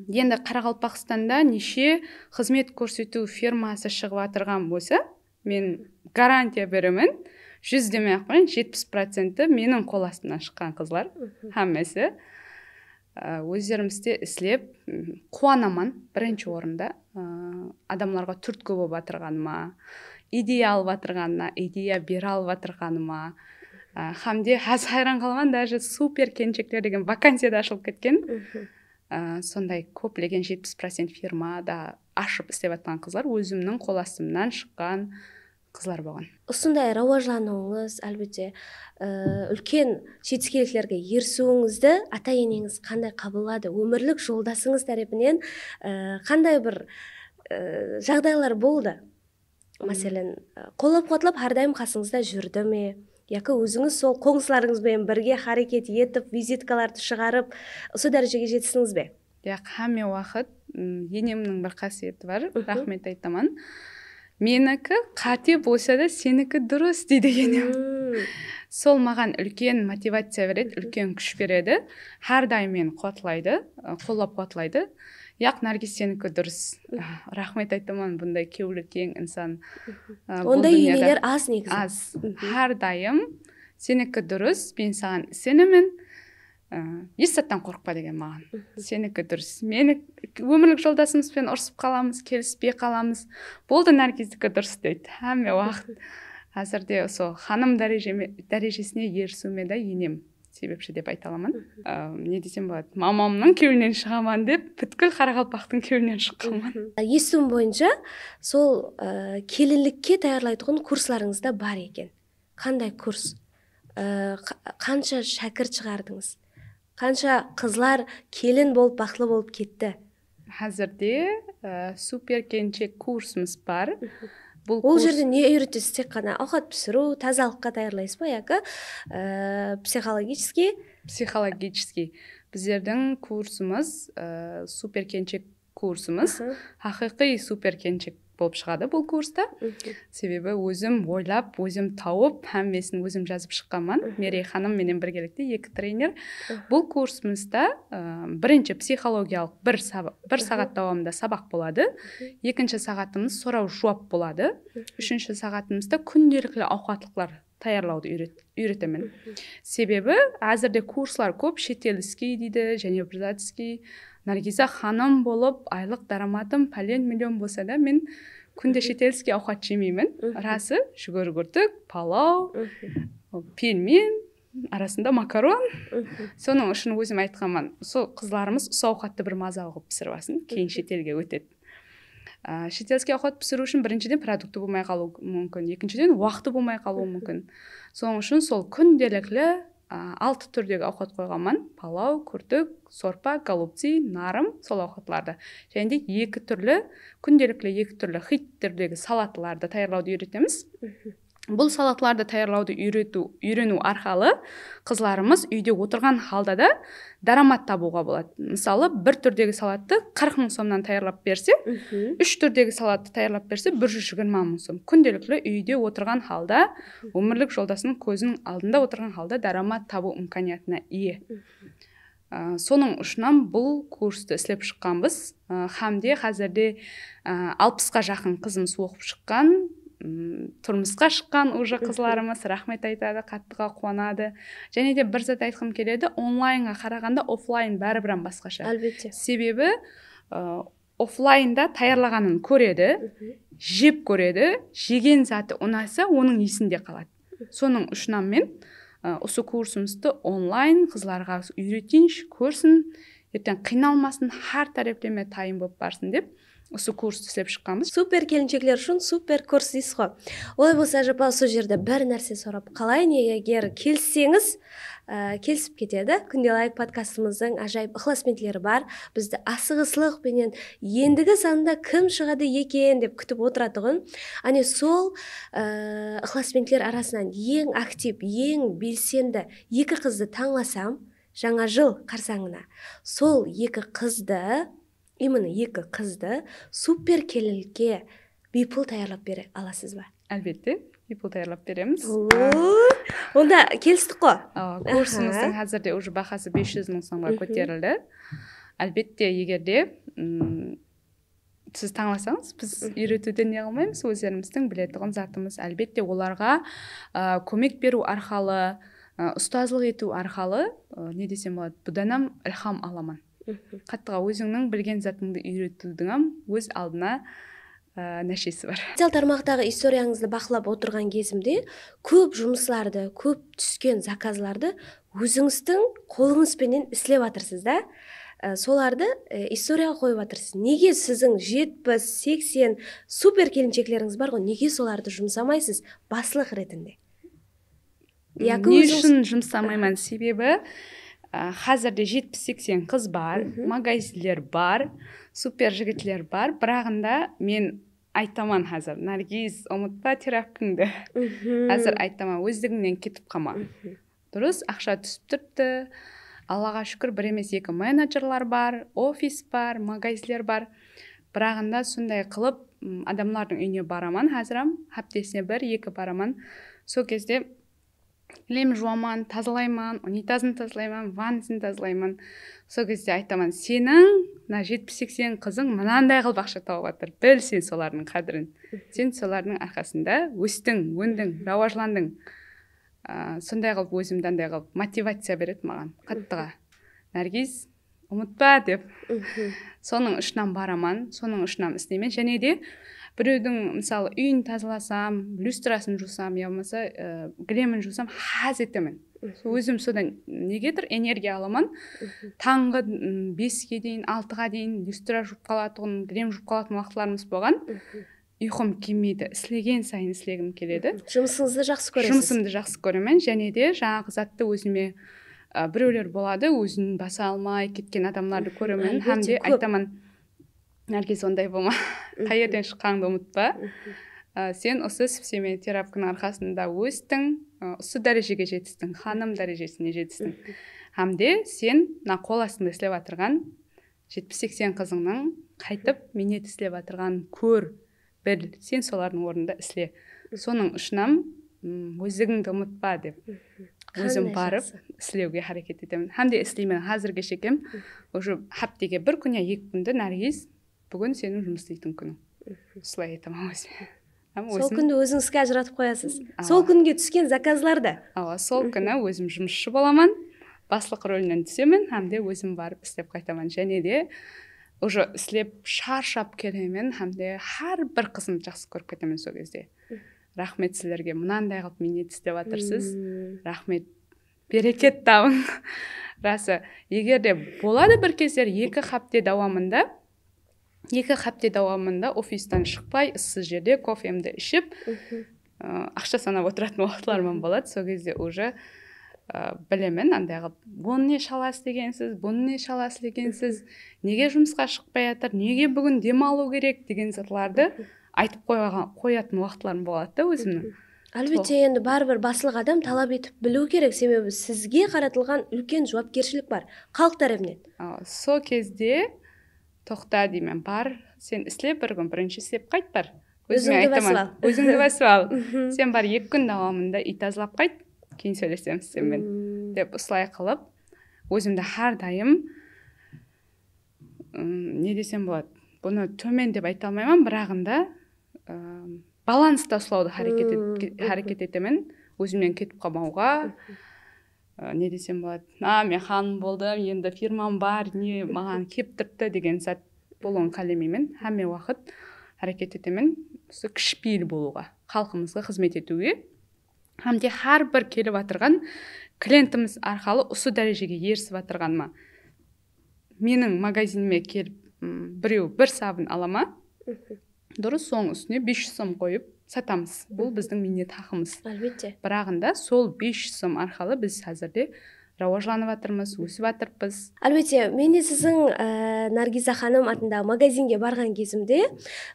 енді Қарақалпақстанда неше қызмет көрсету фирмасы шығып отырған болса, мен гарантия беремін, 100 демей ақ қояйын, 70% менің қол астымнан шыққан қызлар, хаммесі өздерімізде іслеп қуанамын. Бірінші орында адамларға түрткі болып отырғаныма, идея алып отырғанына, идея бере алып отырғаныма, хамде хайран қаламын, даже супер келіншектер деген вакансияда ашылып кеткен. Сондай көптеген 70% фирмада ашып істеп жатқан қызлар өзімнің қол астымнан шыққан қызлар болған. Осындай рауажлануыңыз, әлбетте, үлкен жетістіктерге ерісуіңізді ата-енеңіз қандай қабылдады? Өмірлік жолдасыңыз тарапынан қандай бір жағдайлар болды? Мәселен, қолап-қуатлап әрдайым қасыңызда жүрді ме? Яки өзіңіз сол қоңсыларыңызбен бірге харекет етіп, визиткаларды шығарып, осы дәрежеге жетісіңіз бе? Қаме уақыт енемнің бір қасиеті бар, рахмет айтамын. Менікі қате болса да сенікі дұрыс дейді енем. Сол маған үлкен мотивация береді, үлкен күш береді. Әрдайым мені қуатлайды, қолап қуатлайды. Яқ, Наргиз, сенікі дұрыс. Рахмет айтамын, бұндай кеуліккен инсан. Ондай енелер аз негізі. Аз. Әрдайым сенікі дұрыс, мен саған сенемін. Естаттан қорықпа деген маған. Сенікі дұрыс. Мені өмірлік жолдасымызбен ұрсып қаламыз, келіспей қаламыз. Болды, Наргиздікі дұрыс дейді. Әме уақыт. Әзірде сол ханым дәрежесіне ерісуме де енем себепші деп айта аламын. Не десем болады? Мамамның кеуінен шығаман деп, бүткіл Қарақалпақтың кеуінен шыққанмын. Естуім бойынша, сол келінлікке даярлайтын курсларыңызда бар екен. Қандай курс? Қанша шәкірт шығардыңыз? Қанша қызлар келін болып, бақылы болып кетті? Қазірде супер келіншек курсымыз бар. Ол жерде не үйретесіз? Тек қана ауқат пісіру, тазалыққа даярлайсыз ба, яки психологический. Біздердің курсымыз супер келіншек курсымыз. Хақиқи супер келіншек болып шығады бұл курста. Себебі өзім ойлап, өзім тауып, әммесін өзім жазып шыққанмын. Мерей ханым менен біргелікте 2 тренер. Бұл курсымызда бірінші психологиялық бір сағат давамында сабақ болады. Екінші сағатымыз сұрау жауап болады. Үшінші сағатымызда күнделікті ауқатлықлар таярлауды үйретемін. Себебі әзірде курслар көп, шетелский дейді, және британский. Наргиза ханым болып, айлық дараматым пәлен миллион болса да, мен күнде шетелский ауқат жемеймін. Расы жүгіргіртік, палау, пельмен, арасында макарон. Соның үшін өзім айтқанмын. Сол қызларымыз ауқатты бір маза қылып пісіріп алсын, кейін шетелге өтеді. Шетелский ауқат пісіру үшін біріншіден продукты болмай қалуы мүмкін, екіншіден уақыты болмай қалуы мүмкін. Соның үшін сол күнделікті 6 түрдегі ауқат қойғанмын. Палау, күртік, сорпа, голубцы, нарым, сол ауқатларды. Және де 2 түрлі, күнделікті 2 түрлі хит түрдегі салатыларды таярлауды үйретеміз. бұл салатларды таярлауды үйрену арқылы қызларымыз үйде отырған халда да дарамат табуға болады. Мысалы, бір түрдегі салатты 40 мың сомнан таярлап берсе, 3 түрдегі салатты таярлап берсе, 120 мың сом. Күнделікті үйде отырған халда, өмірлік жолдасының көзінің алдында отырған халда дарамат табу имканиятына ие. Соның ұшынан бұл курсты істеп шыққанбыз. Хамде қазірде 60-қа жақын қызымыз оқып шыққан, тұрмысқа шыққан уже қызларымыз рахмет айтады, қаттыға қуанады. Және де бір зат айтқым келеді, онлайнға қарағанда офлайн бәрібір басқаша. Әлбетте. Себебі офлайнда таярлағанын көреді, жеп көреді, жеген заты ұнаса, оның есінде қалады. Соның ұшынан мен осы курсымызды онлайн қызларға үйретейінші, көрсін, ертең қиналмасын, har тареплеме тайын болып барсын деп осы курсты істеп шыққанбыз. Супер келіншектер үшін супер курс дейсіз ғой. Олай болса, Ажапа, сол жерде бір нәрсе сұрап қалайын, егер келсеңіз, келісіп кетеді. Күнде лайк подкастымыздың ажайып ықыласменділері бар. Бізді асығыслықпенен ендігі санында кім шығады екен деп күтіп отыратұғын. Ане сол ықыласменділер арасынан ең актив, ең белсенді екі қызды таңласам, жаңа жыл қарсаңына сол именно екі қызды супер келінге бипыл таярлап бере аласыз ба? Әлбетте, бипыл таярлап береміз. Онда келістік қой. Курсымыздың қазірде уже бағасы 500 мың сомға көтерілді. Әлбетте, егерде сіз таңласаңыз, біз үйретуден не қылмаймыз, өздеріміздің білетұғын затымыз. Әлбетте, оларға көмек беру арқылы, ұстазлық ету арқылы, не десем болады, бұданам ілхам аламан. Қаттыға өзіңнің білген затыңды үйретудің өз алдына нәшесі бар. Социал тармақтағы историяңызды бақылап отырған кезімде көп жұмысларды, көп түскен заказларды өзіңіздің қолыңызбенен істеп жатырсыз да? Соларды историяға қойып жатырсыз. Неге сіздің 70-80 супер келіншектеріңіз бар ғой, неге соларды жұмсамайсыз баслық ретінде? Не үшін жұмсамаймын? Себебі қазірде 70-80 қыз бар, магазиндер бар, супер жігітлер бар, бірағында мен айтаман қазір, Наргиз, ұмытпа терапкіңді. Қазір айтаман, өздігіңнен кетіп қама. Дұрыс, ақша түсіп тұрды, Аллаға шүкір, бір емес екі менеджерлар бар, офис бар, магазиндер бар. Бірағында сондай қылып адамлардың үйіне бараман, қазірам, хаптесіне 1-2 бараман. Сол кезде кілем жуаман, тазалайман, унитазын тазалайман, ваннысын тазалайман. Сол кезде айтаман, сенің 70-80 қызың мынандай қылып ақша тауып жатыр. Біл сен солардың қадірін. Сен солардың арқасында өстің, өндің, рауажландың. Сондай қылып өзімді андай қылып мотивация береді маған, қаттыға. Наргиз, ұмытпа деп. Соның ұшынан бараман, соның ұшынан істеймен. Және де біреудің, мысалы, үйін тазаласам, люстрасын жусам, я болмаса, кілемін жусам, хаз етемін. Өзім содан негедір энергия аламан. Таңғы 5-ге дейін, 6-ға дейін люстра жуып қалатығын, кілем жуып қалатын уақытларымыз болған. Ұйқым келмейді, іслеген сайын іслегім келеді. Жұмысыңызды жақсы көресіз? Жұмысымды жақсы көремін, және де жаңағы затты өзіме біреулер болады, өзін баса алмай кеткен адамларды көремін. Хамде айтаман, Наргиз, ондай болма, қайерден шыққанды ұмытпа. Сен осы сіпсеме терапкінің арқасында өстің, осы дәрежеге жетістің, ханым дәрежесіне жетістің. Хамде сен қол астында істеп атырған 70-80 қызыңның қайтып минет істеп атырған көр, біл, сен солардың орнында ісле. Соның ұшынан өзігіңді ұмытпа деп. Өзім барып, іслеуге харекет етемін. Хамде іслеймен қазірге шекем, уже хаптеге 1 күн я 2 күнді, Наргиз, бүгін сенің жұмыс істейтін күнің. Солай етемін өзім. Сол күнді өзіңізге ажыратып қоясыз. Сол күнге түскен заказларды? Сол күні өзім жұмысшы боламан, баслық рөлінен түсемін, хамде өзім барып істеп қайтаман. Және де уже істеп шаршап келемін, хамде har бір қызымды жақсы көріп кетемін сол кезде. Рахмет сіздерге, мынандай қылып минет істеп атырсыз. Рахмет, берекет табың. Расы, егер де болады бір кездер 2 хапте давамында, 2 хапте давамында офистан шықпай, іссіз жерде кофемді ішіп, ақша санап отыратын уақытларым болады. Сол кезде уже білемін, андай қылып, бұны не шала істегенсіз, бұны не шала істегенсіз, неге жұмысқа шықпай жатыр, неге бүгін демалу керек деген затларды айтып қоятын уақытларым болады да өзімнің. Әлбетте, енді барбір басылық адам талап етіп білу керек, себебі сізге қаратылған үлкен жауапкершілік бар халық тарапынан. Сол кезде тоқта деймін, бар, сен істеп бір күн, бірінші істеп қайт бар. Өзіңді басып ал. Өзіңді басып ал. Сен бар 2 күн давамында үй тазалап қайт, кейін сөйлесеміз сенімен деп осылай қылып, өзімді әрдайым не десем болады, бұны төмен деп айта алмаймын, бірағында баланста ұстауды харекет етемін, өзімнен кетіп қалмауға. Не десем болады, мен ханым болдым, енді фирмам бар, не маған кеп тұрды деген зат болуын қаламаймын. Әме уақыт әрекет етемін, кішіпейіл болуға, халқымызға қызмет етуге. Әмде әрбір келіп атырған клиентіміз арқалы осы дәрежеге ерісіп атырғаныма, менің магазиніме келіп біреу бір сабын алама, дұрыс, соның үстіне 500 сом қойып сатамыз. Бұл біздің минет хақымыз. Әлбетте. Бірағында сол 500 сом арқалы біз қазірде рауажланып атырмыз, өсіп атырмыз. Әлбетте, мен де сіздің Наргиза ханым атындағы магазинге барған кезімде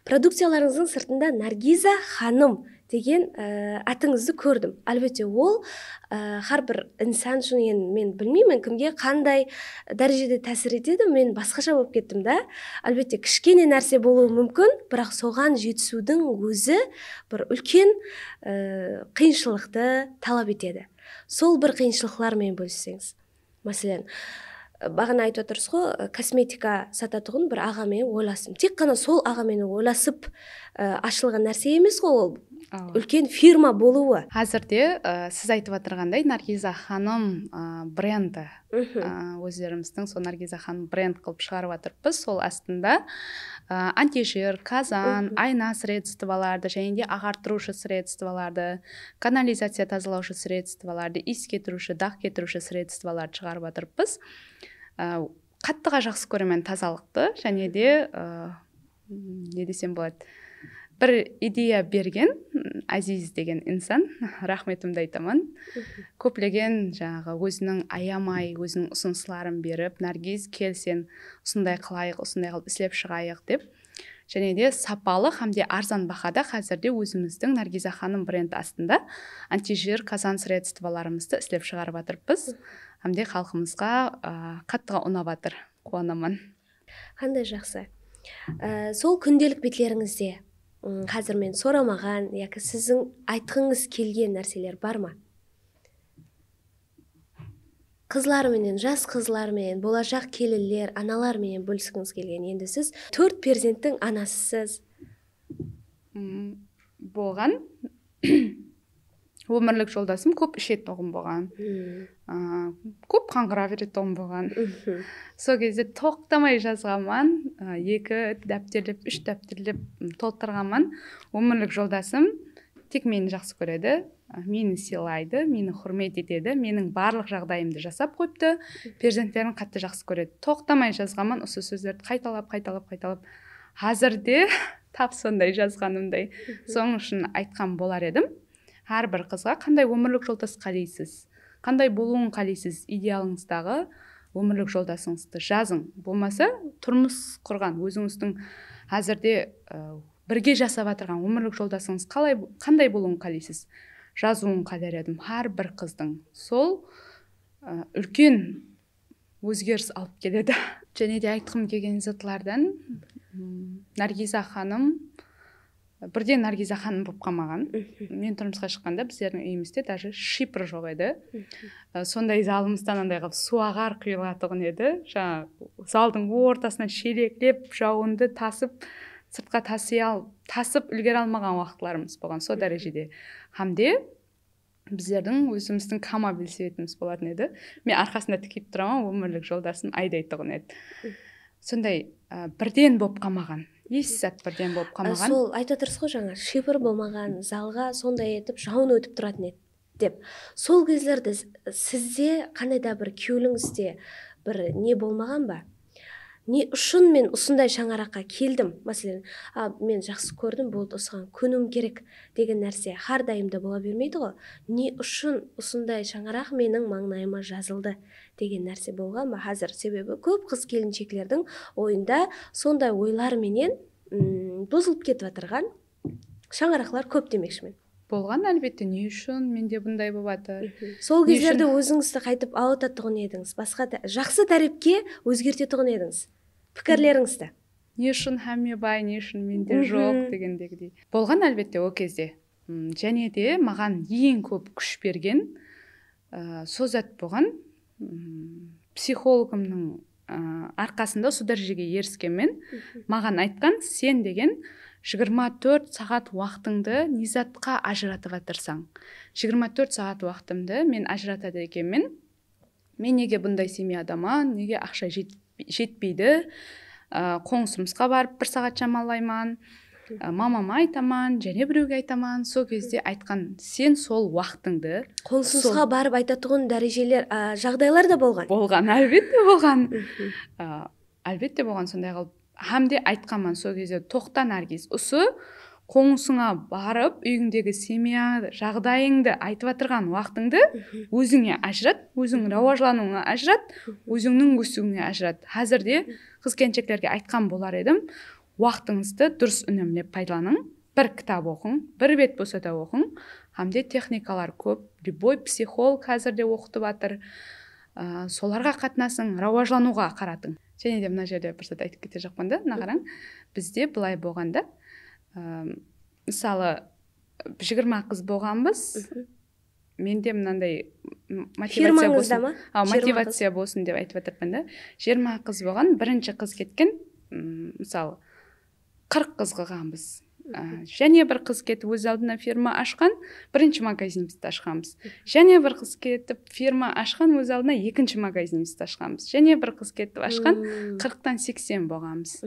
продукцияларыңыздың сыртында Наргиза ханым деген атыңызды көрдім. Әлбетте, ол әрбір инсан үшін, мен білмеймін кімге қандай дәрежеде тәсір етеді, мен басқаша болып кеттім да. Әлбетте, кішкене нәрсе болуы мүмкін, бірақ соған жетісудің өзі бір үлкен қиыншылықты талап етеді. Сол бір қиыншылықтармен бөліссеңіз. Мәселен, бағана айтып отырсыз ғой, косметика сататұғын бір ағамен ойласым. Тек қана сол ағамен ойласып ашылған нәрсе емес қой, ол үлкен фирма болуы. Қазірде сіз айтып отырғандай Наргиза ханым бренді, өздеріміздің сол Наргиза ханым бренд қылып шығарып жатырмыз. Сол астында антижир, казан, айна средстволарды, және де ағартырушы средстволарды, канализация тазалаушы средстволарды, иіс кетіруші, дақ кетіруші средстволарды шығарып жатырмыз. Қаттыға жақсы көремін тазалықты, және де не десем болады, бір идея берген Азиз деген инсан, рахметімді айтамын. Көплеген жаңағы өзінің аямай, өзінің ұсыныстарын беріп, Наргиз, кел сен осындай қылайық, осындай қылып істеп шығайық деп. Және де сапалы һәмде арзан бағада қазірде өзіміздің Наргиза ханым бренд астында антижир, казан средстволарымызды істеп шығарып жатырмыз. Һәмде халқымызға қаттыға ұнап жатыр, қуанамын. Қандай жақсы. Сол күнделік бетлеріңізде қазір мен сұрамаған, яки сіздің айтқыңыз келген нәрселер бар ма? Қызларменен, жас қызлармен, болашақ келілер, аналармен бөліскіңіз келген. Енді сіз 4 перзенттің анасысыз. Болған. Өмірлік жолдасым көп ішетін болған. Көп қаңғыра беретін болған. Сол кезде тоқтамай жазғанман, 2 дәптерлеп, 3 дәптерлеп толтырғанман. Өмірлік жолдасым тек мені жақсы көреді, мені сыйлайды, мені құрмет етеді, менің барлық жағдайымды жасап қойыпты, перзенттерін қатты жақсы көреді. Тоқтамай жазғанман, осы сөздерді қайталап. Қазірде тап сондай жазғанымдай. Соның үшін айтқан болар едім. Әрбір қызға қандай өмірлік жолдас қалайсыз, қандай болуын қалайсыз, идеалыңыздағы өмірлік жолдасыңызды жазың. Болмаса, тұрмыс құрған өзіңіздің қазірде бірге жасап жатырған өмірлік жолдасыңыз қандай болуын қалайсыз, жазуын қалар едім. Әрбір қыздың сол үлкен өзгеріс алып келеді. Және де айтқым келген затлардан Наргиза ханым бірден Наргиза ханым болып қалмаған. Мен тұрмысқа шыққанда біздердің үйімізде даже шипр жоқ еді. Сондай залымыздан андай қылып суағар құйылатұғын еді. Жаңа залдың ортасынан шелеклеп, жауынды тасып, сыртқа тасып үлгере алмаған уақытларымыз болған. Сол дәрежеде. Һәмде біздердің өзіміздің кама белсетіміз болатын еді. Мен арқасында тікеп тұрамын, өмірлік жолдасым айдайтұғын еді. Сондай бірден болып қалмаған. Ес-сәт бірден болып қалмаған. Сол айтып отырсыз ғой, жаңа шипр болмаған, залға сондай етіп жауын өтіп тұратын еді деп. Сол кездерде сізде қандай да бір күйеуіңізде бір не болмаған ба? Не үшін мен осындай шаңыраққа келдім? Мәселен, мен жақсы көрдім, болды, осыған көнуім керек деген нәрсе әрдайымда бола бермейді ғой. Не үшін осындай шаңырақ менің маңнайыма жазылды деген нәрсе болған ба қазір? Себебі көп қыз келіншектердің ойында сондай ойларменен бұзылып кетіп отырған шаңырақлар көп демекшімін. болған, әлбетте, не үшін менде бұндай болып жатыр. Сол кездерде өзіңізді қайтып ауытатығын едіңіз, басқа жақсы тарепке өзгертетігін едіңіз, пікірлеріңізді. Не үшін хәме бай, не үшін менде жоқ дегендегідей. Болған, әлбетте, ол кезде. Және де маған ең көп күш берген сол зат болған. Психологымның арқасында сол дәрежеге еріскенмен маған айтқан, сен деген 24 сағат уақытыңды не затқа ажыратып жатырсың. 24 сағат уақытымды мен ажыратады екенмін. Мен неге бұндай семьядамын, неге ақша жетпейді, қоңыс жұмысқа барып 1 сағат шамалаймын, мамама айтаман, және біреуге айтаман. Сол кезде айтқан, сен сол уақытыңды қоңсымызға барып айтатығын дәрежелер, жағдайлар да болған. Болған, әлбетте болған. Әлбетте болған, сондай қылып. Хамде айтқанман сол кезде, тоқта Наргиз, осы қоңысыңа барып, үйіңдегі семья жағдайыңды айтып отырған уақытыңды өзіңе ажырат, өзіңнің рауажлануыңа ажырат, өзіңнің өсуіңе ажырат. Қазірде қыз-келіншектерге айтқан болар едім, уақытыңызды дұрыс үнемдеп пайдаланың, бір кітап оқың, бір бет болса да оқың. Хамде техникалар көп, любой психолог қазірде оқытып жатыр. Соларға қатынасың, рауажлануға қаратың. Және де мына жерде бір зат айтып кете жақпан да, мына қараң, бізде былай болғанда, мысалы 20 қыз болғанбыз, менде мынандай мотивация болсын деп айтып жатырмын да. 20 қыз болған, бірінші қыз кеткен, мысалы 40 қыз қылғанбыз. Және бір қыз кетіп өз алдына фирма ашқан, бірінші магазинімізді ашқанбыз. Және бір қыз кетіп фирма ашқан, өз алдына екінші магазинімізді ашқанбыз. Және бір қыз кетіп ашқан, 40-тан 80 болғанбыз.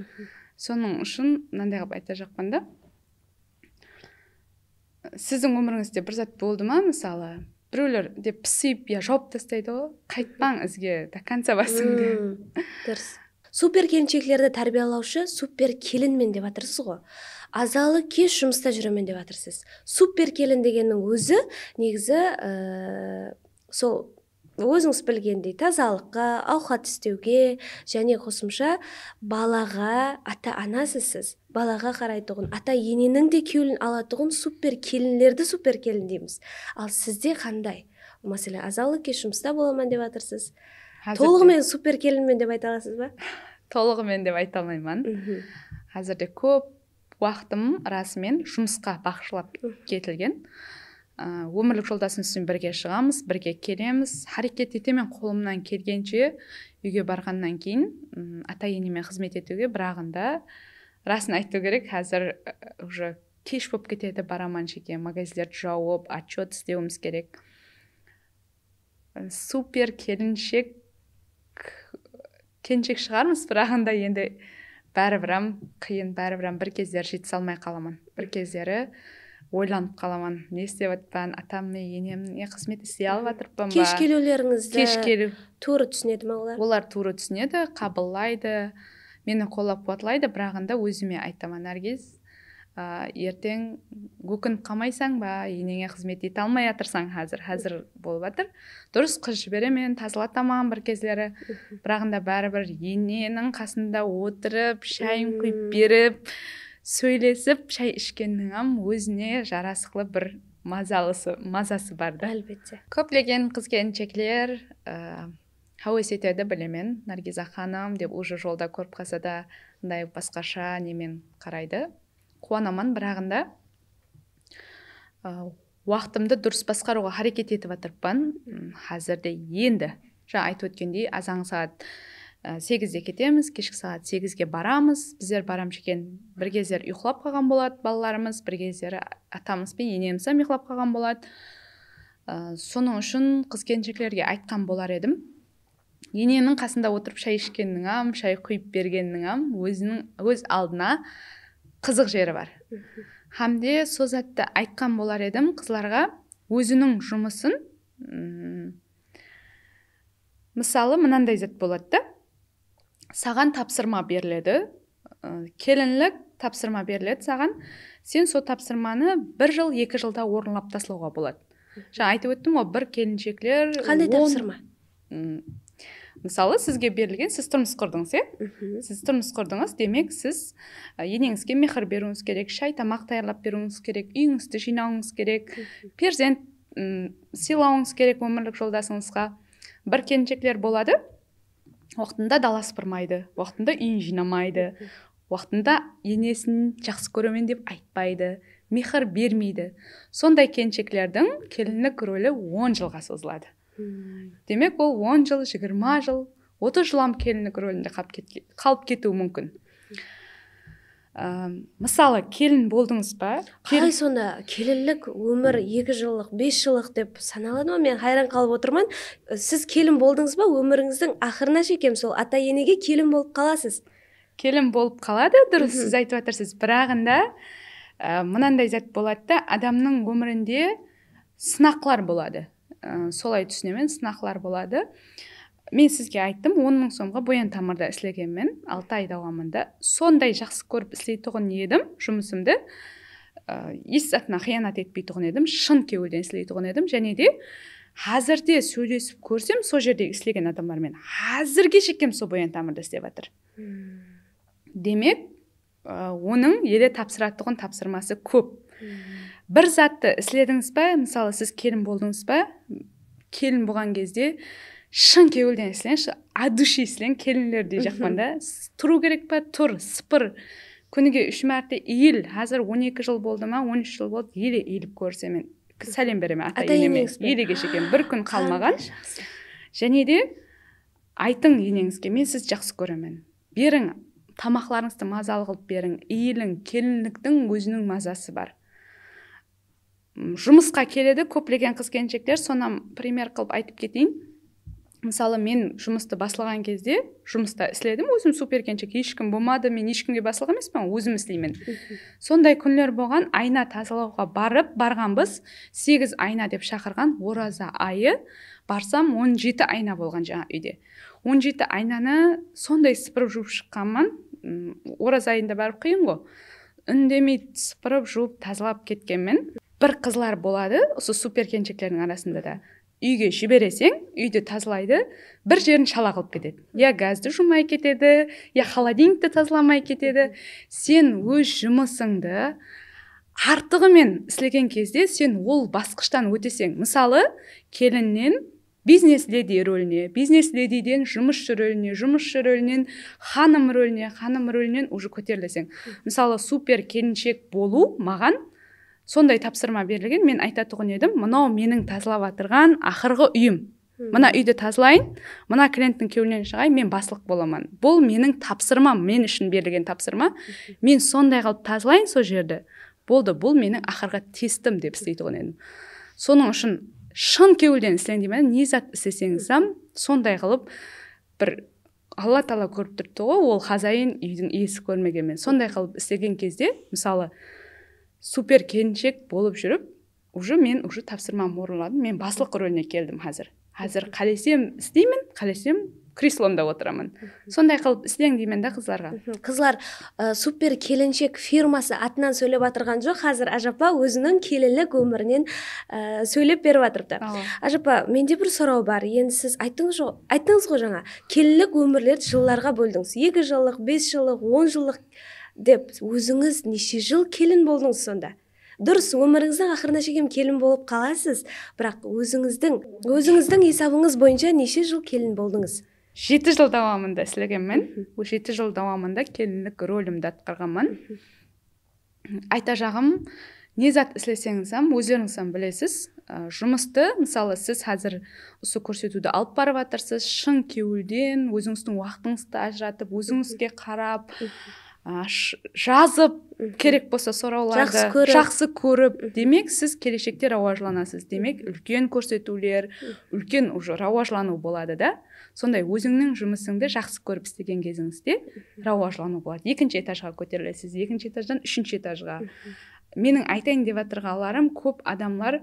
Соның үшін мынандай қылып айта жақпан да. Сіздің өміріңізде бір зат болды ма, мысалы, біреулер деп пісіп, жауып тастайды ғой, қайтпаң ізге до конца басыңды. Дұрыс. Супер келіншектерді тәрбиелаушы супер келінмен деп жатырсыз ғой. Азалы кеш жұмыста жүремін деп жатырсыз. Супер келін дегеннің өзі негізі сол өзіңіз білгендей тазалыққа, ауқат істеуге және қосымша балаға ата-анасысыз. Балаға қарайтұғын, ата-ененің де күйеуін алатұғын супер келінлерді супер келін дейміз. Ал сізде қандай? Мәселен, азалы кеш жұмыста боламын деп жатырсыз. Толығымен супер келінмен деп айта аласыз ба? Толығымен деп айта алмаймын. Қазірде көп уақытым расымен жұмысқа бақшылап кетілген. Өмірлік жолдасымызбен бірге шығамыз, бірге келеміз, харекет етемін қолымнан келгенше. Үйге барғаннан кейін ата-енеме қызмет етуге, бірағында расын айту керек, қазір уже кеш болып кетеді, бараман жеке магазиндерді жауып, отчет істеуіміз керек. Супер келіншек шығармыз, бірағында енді бәрібірам қиын, бәрібірам бір кездері жете салмай қаламын. Бір кездері ойланып қаламын, не істеп жатпан, атам мен енем не қызмет істей алып жатырпын ба? Кеш келулеріңізді туры түсінеді ме олар? Олар туры түсінеді, қабылдайды, мені қолап қуатлайды, бірағында өзіме айтамын, Наргиз, ертең өкініп қалмайсаң ба, енеңе қызмет ете алмай жатырсаң, қазір болып жатыр. Дұрыс, қыз жіберемін, тазалатамын бір кездері, бірағында бәрібір ененің қасында отырып, шайын құйып беріп, сөйлесіп, шай ішкеннің өзіне жарасықлы бір мазасы барды. Әлбетте. Көптеген қыз-келіншектер хауес етеді, білемен, Наргиза ханым деп уже жолда көріп қалса да, басқаша немен қарайды. Қуанаман, бірағында уақытымды дұрыс басқаруға харекет етіп жатырпын. Қазірде енді жаңа айтып өткендей, азан сағат 8-де кетеміз, кешкі сағат 8-ге барамыз. Біздер барам екен, бір кездер ұйқылап қалған болады балаларымыз, бір кездері атамыз бен енеміз ұйқылап қалған болады. Соның үшін қыз-келіншектерге айтқан болар едім. Ененің қасында отырып шай ішкеннің, шай құйып бергеннің өз алдына қызық жері бар. Хамде сол затты айтқан болар едім қызларға, өзінің жұмысын, мысалы мынандай зат болады да, саған тапсырма беріледі, келінлік тапсырма беріледі саған, сен сол тапсырманы 1 жыл, 2 жылда орынлап тастауға болады. Жаңа айтып өттім ғой, бір келіншектер... Қандай тапсырма? мысалы сізге берілген, сіз тұрмыс құрдыңыз, сіз тұрмыс құрдыңыз, демек сіз енеңізге мехр беруіңіз керек, шай тамақ даярлап беруіңіз керек, үйіңізді жинауыңыз керек, перзент сыйлауыңыз керек өмірлік жолдасыңызға. Бір келіншектер болады, уақытында дала сыпырмайды, уақытында үйін жинамайды, уақытында енесін жақсы көремін деп айтпайды, мехр бермейді. Сондай келіншектердің келінлік рөлі 10 жылға созылады. Демек ол 10 жыл, 20 жыл, 30 жыл келінлік рөлінде қалып кетуі мүмкін. Мысалы, келін болдыңыз ба? Қалай сонда келінлік өмір 2 жыллық, 5 жыллық деп саналады ма? Мен хайран қалып отырмын. Сіз келін болдыңыз ба? Өміріңіздің ақырына шекем сол ата енеге келін болып қаласыз. Келін болып қалады, дұрыс, сіз айтып отырсыз. Бірағында мынандай зат болады да, адамның өмірінде сынақлар болады. Солай түсінемін, сынақлар болады. Мен сізге айттым, 10 000 сомға боян тамырда істегенмен, 6 ай давамында сондай жақсы көріп істейтұғын едім жұмысымды. Еш затына қиянат етпейтұғын едім, шын кеуден істейтұғын едім. Және де қазірде сөйлесіп көрсем, сол жерде істеген адамдармен қазірге шекем сол боян тамырда істеп жатыр. Демек, оның еле тапсыратұғын тапсырмасы көп. Бір затты істедіңіз ба, мысалы сіз келін болдыңыз ба, келін болған кезде шын кеуілден істеңізші, адуши істең, келінлерде жақпанда. Тұру керек па? Тұр, сыпыр. Күніге 3 мәрте иіл. Қазір 12 жыл болды ма, 13 жыл болды, еле иіліп көрсе мен сәлем береме ата енеме. Елеге шекем, бір күн қалмаған. Және де айтың енеңізге, мен сіз жақсы көремін. Берің, тамақларыңызды мазалы қылып берің. Иілің, келінліктің өзінің мазасы бар. Жұмысқа келеді көплеген қыз келіншектер, сонан пример қылып айтып кетейін. Мысалы, мен жұмысты басылған кезде, жұмыста істедім, өзім супер келіншек, ешкім болмады, мен ешкімге басылған емеспін, өзім істеймін. Сондай күнлер болған, айна тазалауға барғанбыз, 8 айна деп шақырған, ораза айы, барсам 17 айна болған жаңа үйде. 17 айнаны сондай сыпырып жуып шыққанмын, ораза айында барып қиын ғой. Үндемей сыпырып жуып тазалап кеткенмен, бір қызлар болады, осы супер келіншектердің арасында да. Үйге жібересең, үйді тазалайды, бір жерін шала қылып кетеді. Я газды жумай кетеді, я холодильникті тазаламай кетеді. Сен өз жұмысыңды артығымен істеген кезде сен ол басқыштан өтесең. Мысалы, келіннен бизнес леди рөліне, бизнес ледиден жұмысшы рөлінен ханым рөлінен уже көтерілесең. Мысалы, супер келіншек болу маған сондай тапсырма берілген, мен айтатұғын едім, мынау менің тазалап атырған ақырғы үйім. Мына үйді тазалайын, мына клиенттің кеуінен шығайын, мен басылық боламын. Бұл менің тапсырмам, мен үшін берілген тапсырма. Мен сондай қалып тазалайын сол жерді. Болды, бұл менің ақырғы тестім деп істейтұғын едім. Соның үшін шын кеуілден істелендеймін, не зат істесеңізсам, сондай қылып бір Алла Тағала көріп тұрды ғой, ол хазайын үйдің иесі көрмегенмен. Сондай қылып істеген кезде, мысалы, супер келіншек болып жүріп, мен тапсырмам орындадым, мен басылық рөліне келдім қазір. Қазір қалесем істеймін, қалесем кресломда отырамын. Сондай қылып істең деймін да қыздарға. Қызлар, супер келіншек фирмасы атынан сөйлеп атырған жоқ, қазір Ажапа өзінің келінлік өмірінен сөйлеп беріп атырды. Ажапа, менде бір сұрау бар. Енді сіз айттыңыз ғой жаңа, келінлік өмірлерді жылларға бөлдіңіз. 2 жыллық, 5 жыллық, 10 жыллық деп, өзіңіз неше жыл келін болдыңыз сонда? Дұрыс, өміріңіздің ақырына шекем келін болып қаласыз, бірақ өзіңіздің есабыңыз бойынша неше жыл келін болдыңыз? 7 жыл давамында істегенмін. 7 жыл давамында келінлік рөлімді атқарғанмын. Айта жағым, не зат істесеңізсам, өздеріңіз білесіз, жұмысты, мысалы, сіз қазір осы көрсетуді алып барып жатырсыз, шын кеуілден, өзіңіздің уақытыңызды ажыратып, өзіңізге қарап, жазып, керек болса сұрауларды жақсы көріп, демек сіз келешекте рауажланасыз. Демек үлкен көрсетулер, үлкен уже рауажлану болады да. Сондай өзіңнің жұмысыңды жақсы көріп істеген кезіңізде рауажлану болады. 2-ші этажға көтерілесіз, 2-ші этаждан 3-ші этажға. Менің айтайын деп жатырғаларым, көп адамлар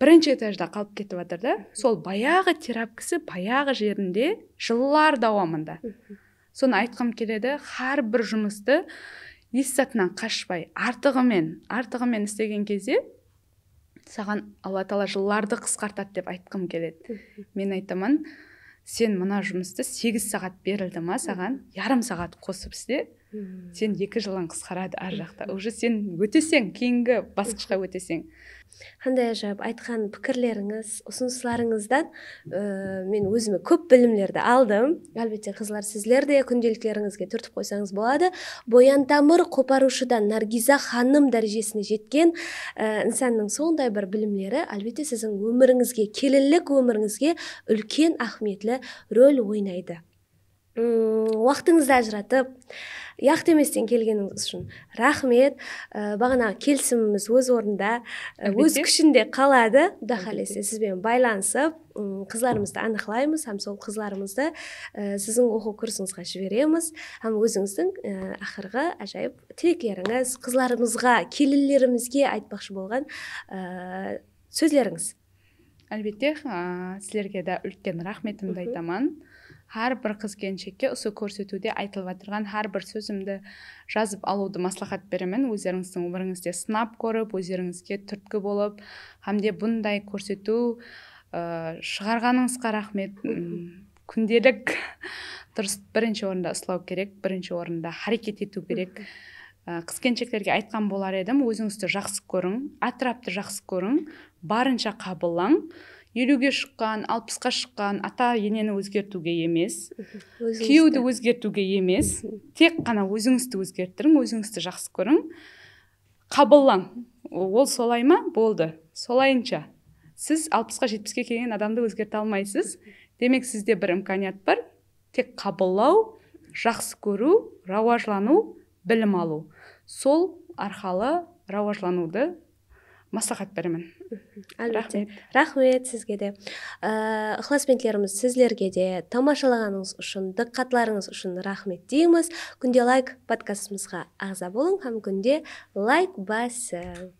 1-ші этажда қалып кетіп жатыр да. Сол баяғы терапкісі баяғы жерінде жылдар давамында. Соны айтқым келеді, har бір жұмысты еш затынан қашпай, артығымен істеген кезде саған Алла Тағала жылларды қысқартады деп айтқым келеді. Мен айтамын, сен мына жұмысты 8 сағат берілді ма саған, ярым сағат қосып істе, сен 2 жылың қысқарады ар жақта. Уже сен өтесең, кейінгі басқышқа өтесең. Қандай ажайып айтқан пікірлеріңіз, ұсыныстарыңыздан мен өзіме көп білімлерді алдым. Әлбетте қызлар, сіздер де күнделіктеріңізге түртіп қойсаңыз болады. Боян-тамыр қопарушыдан Наргиза ханым дәрежесіне жеткен инсанның сондай бір білімлері әлбетте сіздің өміріңізге, келелік өміріңізге үлкен ахметлі рөл ойнайды. Уақытыңызды ажыратып, яқ деместен келгеніңіз үшін рахмет. Бағана келісіміміз өз орында, өз күшінде қалады. Құда қаласа сізбен байланысып, қызларымызды анықлаймыз, һәм сол қызларымызды сіздің оқу курсыңызға жібереміз. Һәм өзіңіздің ақырғы ажайып тілектеріңіз, қызларымызға, келілерімізге айтпақшы болған сөздеріңіз. Әлбетте, сіздерге де үлкен рахметімді айтамын. Har bir қыз-келіншекке осы көрсетуде айтылып отырған har бір сөзімді жазып алуды маслихат беремін. Өздеріңіздің өміріңізде сынап көріп, өздеріңізге түрткі болып, hamde бұндай көрсету шығарғаныңызға рахмет. Күнделік дұрыс бірінші орында ұстау керек, бірінші орында харекет ету керек. Қыз-келіншектерге айтқан болар едім, өзіңізді жақсы көрің, атрапты жақсы көрің, барынша қабылдаң. 50-ге шыққан, 60-қа шыққан ата енені өзгертуге емес, күйеуді өзгертуге емес, тек қана өзіңізді өзгерттірің, өзіңізді жақсы көрің, қабылдаң. Ол солай ма? Болды. Солайынша. Сіз 60-қа 70-ке келген адамды өзгерте алмайсыз. Демек сізде бір имканият бар. Тек қабылдау, жақсы көру, рауажлану, білім алу. Сол арқалы рауажлануды маслихат беремін. Әлбетте. Рахмет сізге де. Ықыласпентлеріміз сіздерге де тамашалағаныңыз үшін, диққатларыңыз үшін рахмет дейміз. Күнде лайк подкастымызға ағза болың, һәм күнде лайк басың.